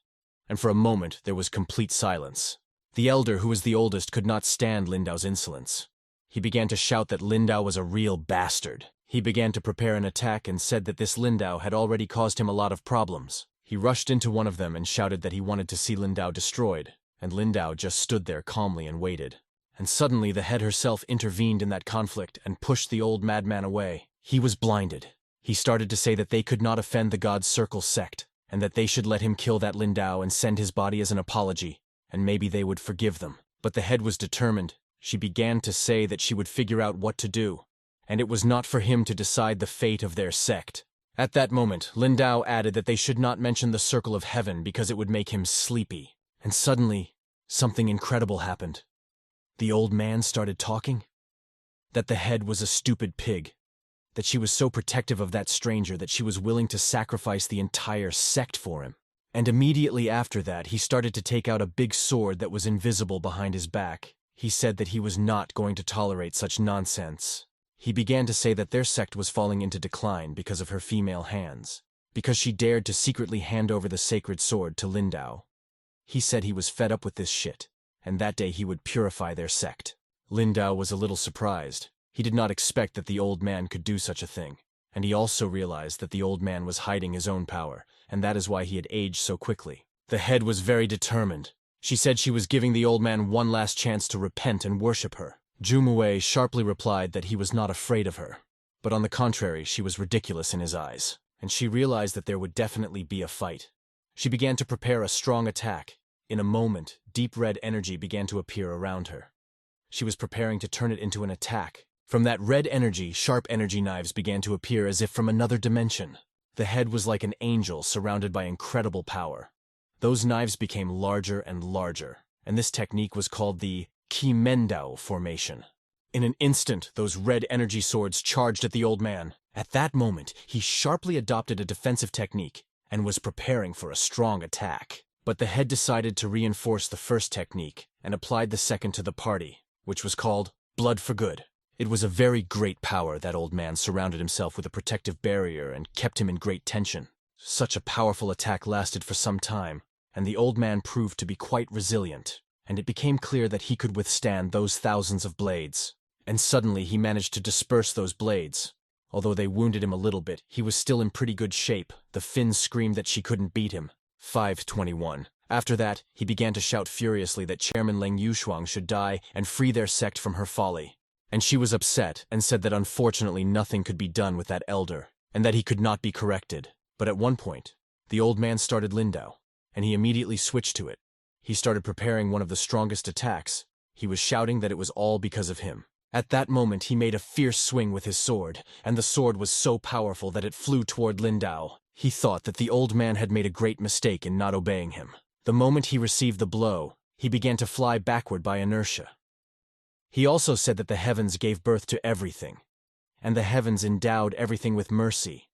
and for a moment there was complete silence. The elder, who was the oldest, could not stand Lindao's insolence. He began to shout that Lindao was a real bastard. He began to prepare an attack and said that this Lindao had already caused him a lot of problems. He rushed into one of them and shouted that he wanted to see Lindao destroyed, and Lindao just stood there calmly and waited. And suddenly the head herself intervened in that conflict and pushed the old madman away. He was blinded. He started to say that they could not offend the God's Circle sect, and that they should let him kill that Lindao and send his body as an apology, and maybe they would forgive them. But the head was determined. She began to say that she would figure out what to do, and it was not for him to decide the fate of their sect. At that moment, Lindao added that they should not mention the Circle of Heaven because it would make him sleepy. And suddenly, something incredible happened. The old man started talking. That the head was a stupid pig. That she was so protective of that stranger that she was willing to sacrifice the entire sect for him. And immediately after that, he started to take out a big sword that was invisible behind his back. He said that he was not going to tolerate such nonsense. He began to say that their sect was falling into decline because of her female hands, because she dared to secretly hand over the sacred sword to Lindao. He said he was fed up with this shit, and that day he would purify their sect. Lindao was a little surprised. He did not expect that the old man could do such a thing, and he also realized that the old man was hiding his own power, and that is why he had aged so quickly. The head was very determined. She said she was giving the old man one last chance to repent and worship her. Jumue sharply replied that he was not afraid of her. But on the contrary, she was ridiculous in his eyes, and she realized that there would definitely be a fight. She began to prepare a strong attack. In a moment, deep red energy began to appear around her. She was preparing to turn it into an attack. From that red energy, sharp energy knives began to appear as if from another dimension. The head was like an angel surrounded by incredible power. Those knives became larger and larger, and this technique was called the Kimendao formation. In an instant, those red energy swords charged at the old man. At that moment, he sharply adopted a defensive technique and was preparing for a strong attack. But the head decided to reinforce the first technique and applied the second to the party, which was called Blood for Good. It was a very great power. That old man surrounded himself with a protective barrier and kept him in great tension. Such a powerful attack lasted for some time, and the old man proved to be quite resilient, and it became clear that he could withstand those thousands of blades. And suddenly he managed to disperse those blades. Although they wounded him a little bit, he was still in pretty good shape. The Finn screamed that she couldn't beat him. 521. After that, he began to shout furiously that Chairman Leng Yushuang should die and free their sect from her folly. And she was upset and said that unfortunately nothing could be done with that elder, and that he could not be corrected. But at one point, the old man started Lindao, and he immediately switched to it. He started preparing one of the strongest attacks. He was shouting that it was all because of him. At that moment, he made a fierce swing with his sword, and the sword was so powerful that it flew toward Lindao. He thought that the old man had made a great mistake in not obeying him. The moment he received the blow, he began to fly backward by inertia. He also said that the heavens gave birth to everything, and the heavens endowed everything with mercy.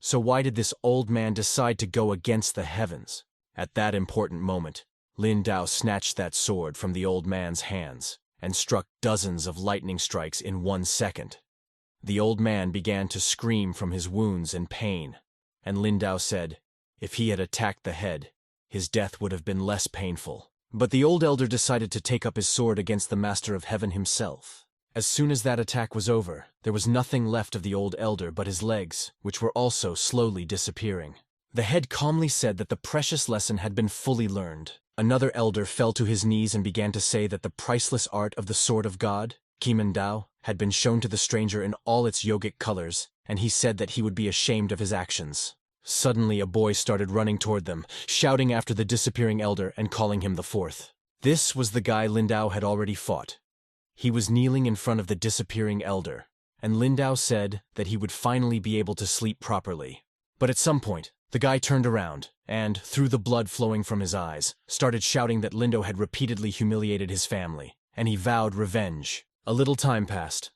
So why did this old man decide to go against the heavens? At that important moment, Lindao snatched that sword from the old man's hands and struck dozens of lightning strikes in 1 second. The old man began to scream from his wounds and pain, and Lindao said, if he had attacked the head, his death would have been less painful. But the old elder decided to take up his sword against the Master of Heaven himself. As soon as that attack was over, there was nothing left of the old elder but his legs, which were also slowly disappearing. The head calmly said that the precious lesson had been fully learned. Another elder fell to his knees and began to say that the priceless art of the Sword of God, Kimendao, had been shown to the stranger in all its yogic colors, and he said that he would be ashamed of his actions. Suddenly a boy started running toward them, shouting after the disappearing elder and calling him the fourth. This was the guy Lindao had already fought. He was kneeling in front of the disappearing elder, and Lindao said that he would finally be able to sleep properly. But at some point, the guy turned around, and, through the blood flowing from his eyes, started shouting that Lindao had repeatedly humiliated his family, and he vowed revenge. A little time passed,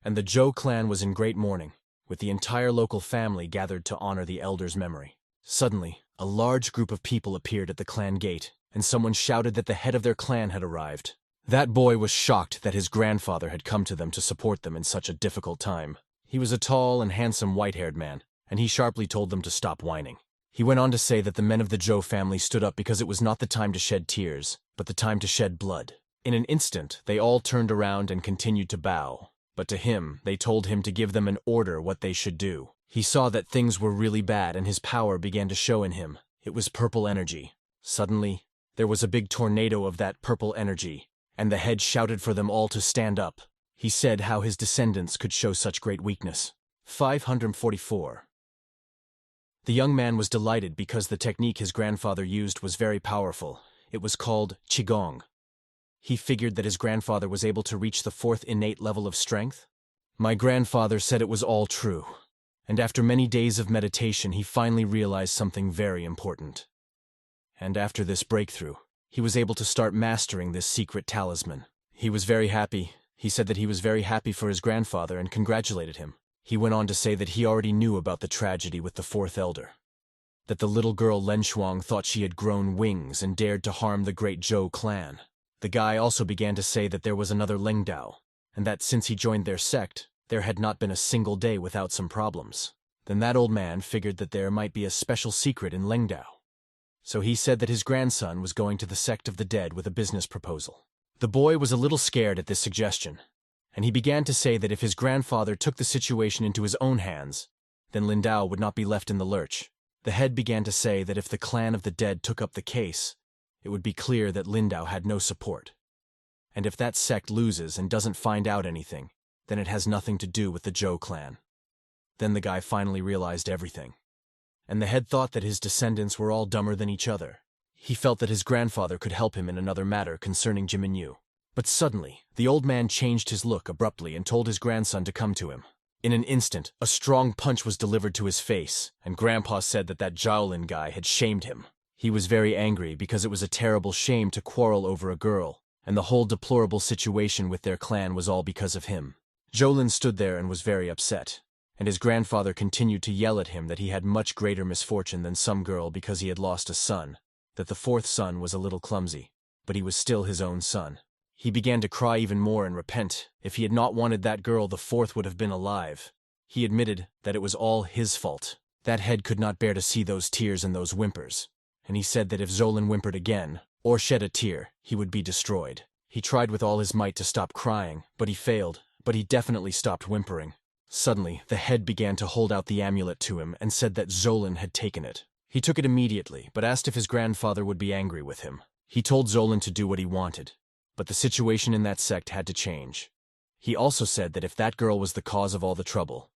and the Zhou clan was in great mourning, with the entire local family gathered to honor the elder's memory. Suddenly, a large group of people appeared at the clan gate, and someone shouted that the head of their clan had arrived. That boy was shocked that his grandfather had come to them to support them in such a difficult time. He was a tall and handsome white-haired man, and he sharply told them to stop whining. He went on to say that the men of the Zhou family stood up because it was not the time to shed tears, but the time to shed blood. In an instant, they all turned around and continued to bow. But to him, they told him to give them an order what they should do. He saw that things were really bad and his power began to show in him. It was purple energy. Suddenly, there was a big tornado of that purple energy, and the head shouted for them all to stand up. He said how his descendants could show such great weakness. 544. The young man was delighted because the technique his grandfather used was very powerful. It was called Qigong. He figured that his grandfather was able to reach the 4th innate level of strength. My grandfather said it was all true, and after many days of meditation he finally realized something very important. And after this breakthrough, he was able to start mastering this secret talisman. He was very happy. He said that he was very happy for his grandfather and congratulated him. He went on to say that he already knew about the tragedy with the 4th elder, that the little girl Len Shuang thought she had grown wings and dared to harm the great Zhou clan. The guy also began to say that there was another Lengdao, and that since he joined their sect, there had not been a single day without some problems. Then that old man figured that there might be a special secret in Lengdao. So he said that his grandson was going to the sect of the dead with a business proposal. The boy was a little scared at this suggestion, and he began to say that if his grandfather took the situation into his own hands, then Lindao would not be left in the lurch. The head began to say that if the clan of the dead took up the case, it would be clear that Lindao had no support. And if that sect loses and doesn't find out anything, then it has nothing to do with the Zhou clan. Then the guy finally realized everything. And the head thought that his descendants were all dumber than each other. He felt that his grandfather could help him in another matter concerning Jiminyu. But suddenly, the old man changed his look abruptly and told his grandson to come to him. In an instant, a strong punch was delivered to his face, and Grandpa said that Zhaolin guy had shamed him. He was very angry because it was a terrible shame to quarrel over a girl, and the whole deplorable situation with their clan was all because of him. Zhaolin stood there and was very upset, and his grandfather continued to yell at him that he had much greater misfortune than some girl because he had lost a son, that the fourth son was a little clumsy, but he was still his own son. He began to cry even more and repent. If he had not wanted that girl, the fourth would have been alive. He admitted that it was all his fault. That head could not bear to see those tears and those whimpers, and he said that if Zolin whimpered again, or shed a tear, he would be destroyed. He tried with all his might to stop crying, but he failed, but he definitely stopped whimpering. Suddenly, the head began to hold out the amulet to him and said that Zolin had taken it. He took it immediately, but asked if his grandfather would be angry with him. He told Zolin to do what he wanted, but the situation in that sect had to change. He also said that if that girl was the cause of all the trouble,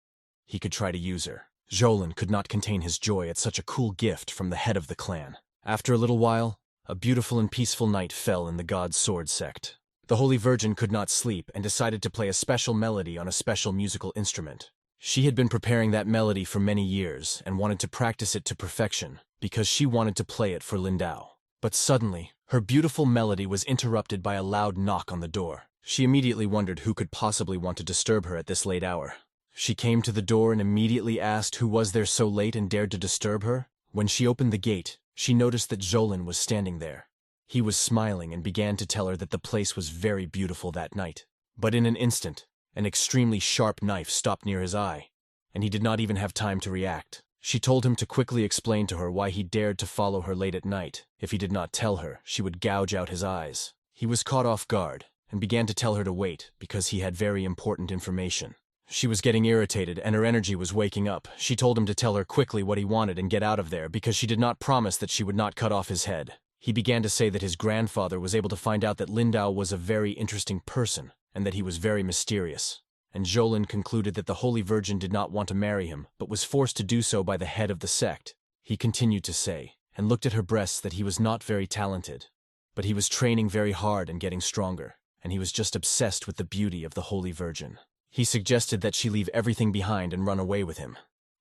he could try to use her. Zolin could not contain his joy at such a cool gift from the head of the clan. After a little while, a beautiful and peaceful night fell in the God's Sword sect. The Holy Virgin could not sleep and decided to play a special melody on a special musical instrument. She had been preparing that melody for many years and wanted to practice it to perfection because she wanted to play it for Lindao. But suddenly, her beautiful melody was interrupted by a loud knock on the door. She immediately wondered who could possibly want to disturb her at this late hour. She came to the door and immediately asked who was there so late and dared to disturb her. When she opened the gate, she noticed that Zolin was standing there. He was smiling and began to tell her that the place was very beautiful that night. But in an instant, an extremely sharp knife stopped near his eye, and he did not even have time to react. She told him to quickly explain to her why he dared to follow her late at night. If he did not tell her, she would gouge out his eyes. He was caught off guard and began to tell her to wait because he had very important information. She was getting irritated and her energy was waking up. She told him to tell her quickly what he wanted and get out of there because she did not promise that she would not cut off his head. He began to say that his grandfather was able to find out that Lindao was a very interesting person and that he was very mysterious. And Zolin concluded that the Holy Virgin did not want to marry him, but was forced to do so by the head of the sect. He continued to say, and looked at her breasts, that he was not very talented, but he was training very hard and getting stronger, and he was just obsessed with the beauty of the Holy Virgin. He suggested that she leave everything behind and run away with him,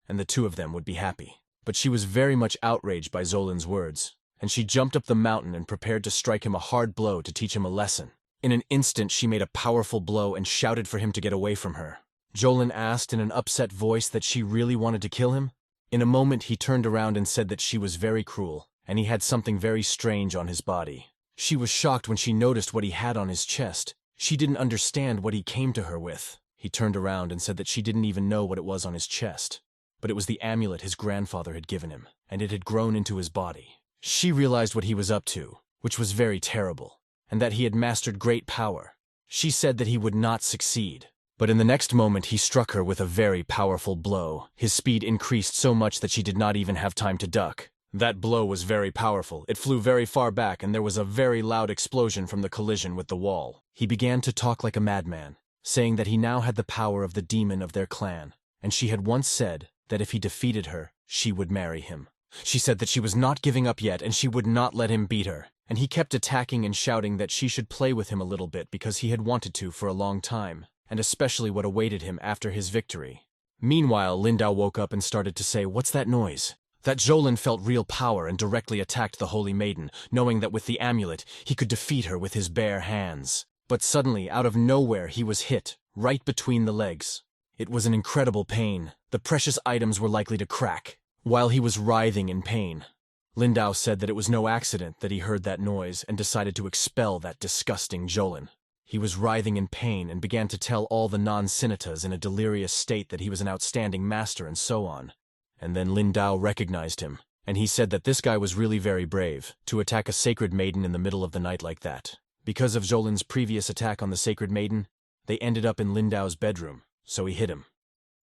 and the two of them would be happy. But she was very much outraged by Zolin's words, and she jumped up the mountain and prepared to strike him a hard blow to teach him a lesson. In an instant, she made a powerful blow and shouted for him to get away from her. Zolin asked in an upset voice that she really wanted to kill him. In a moment, he turned around and said that she was very cruel, and he had something very strange on his body. She was shocked when she noticed what he had on his chest. She didn't understand what he came to her with. He turned around and said that she didn't even know what it was on his chest, but it was the amulet his grandfather had given him, and it had grown into his body. She realized what he was up to, which was very terrible, and that he had mastered great power. She said that he would not succeed, but in the next moment he struck her with a very powerful blow. His speed increased so much that she did not even have time to duck. That blow was very powerful. It flew very far back, and there was a very loud explosion from the collision with the wall. He began to talk like a madman, saying that he now had the power of the demon of their clan, and she had once said that if he defeated her, she would marry him. She said that she was not giving up yet and she would not let him beat her, and he kept attacking and shouting that she should play with him a little bit because he had wanted to for a long time, and especially what awaited him after his victory. Meanwhile, Lindao woke up and started to say, "What's that noise?" That Zolin felt real power and directly attacked the Holy Maiden, knowing that with the amulet he could defeat her with his bare hands. But suddenly, out of nowhere, he was hit, right between the legs. It was an incredible pain. The precious items were likely to crack. While he was writhing in pain, Lindao said that it was no accident that he heard that noise and decided to expel that disgusting Zolin. He was writhing in pain and began to tell all the non-Sinitas in a delirious state that he was an outstanding master and so on. And then Lindao recognized him, and he said that this guy was really very brave to attack a sacred maiden in the middle of the night like that. Because of Zolin's previous attack on the sacred maiden, they ended up in Lindao's bedroom, so he hit him.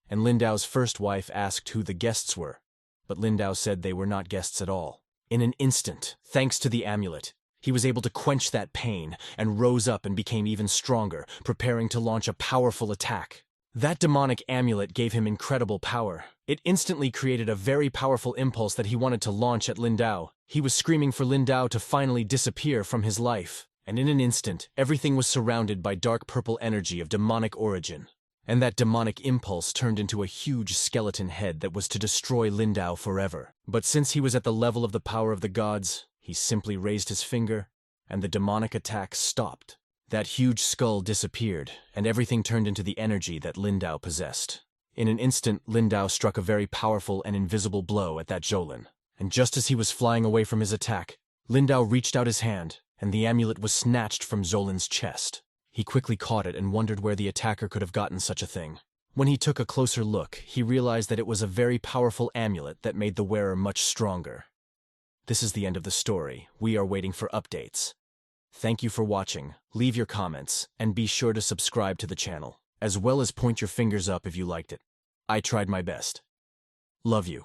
And Lindao's first wife asked who the guests were, but Lindao said they were not guests at all. In an instant, thanks to the amulet, He was able to quench that pain and rose up and became even stronger, preparing to launch a powerful attack. That demonic amulet gave him incredible power. It instantly created a very powerful impulse that he wanted to launch at Lin Dao. He was screaming for Lin Dao to finally disappear from his life. And in an instant, everything was surrounded by dark purple energy of demonic origin. And that demonic impulse turned into a huge skeleton head that was to destroy Lin Dao forever. But since he was at the level of the power of the gods, he simply raised his finger, and the demonic attack stopped. That huge skull disappeared, and everything turned into the energy that Lin Dao possessed. In an instant, Lin Dao struck a very powerful and invisible blow at that Zhou. And just as he was flying away from his attack, Lin Dao reached out his hand, and the amulet was snatched from Zhou's chest. He quickly caught it and wondered where the attacker could have gotten such a thing. When he took a closer look, he realized that it was a very powerful amulet that made the wearer much stronger. This is the end of the story. We are waiting for updates. Thank you for watching, leave your comments, and be sure to subscribe to the channel, as well as point your fingers up if you liked it. I tried my best. Love you.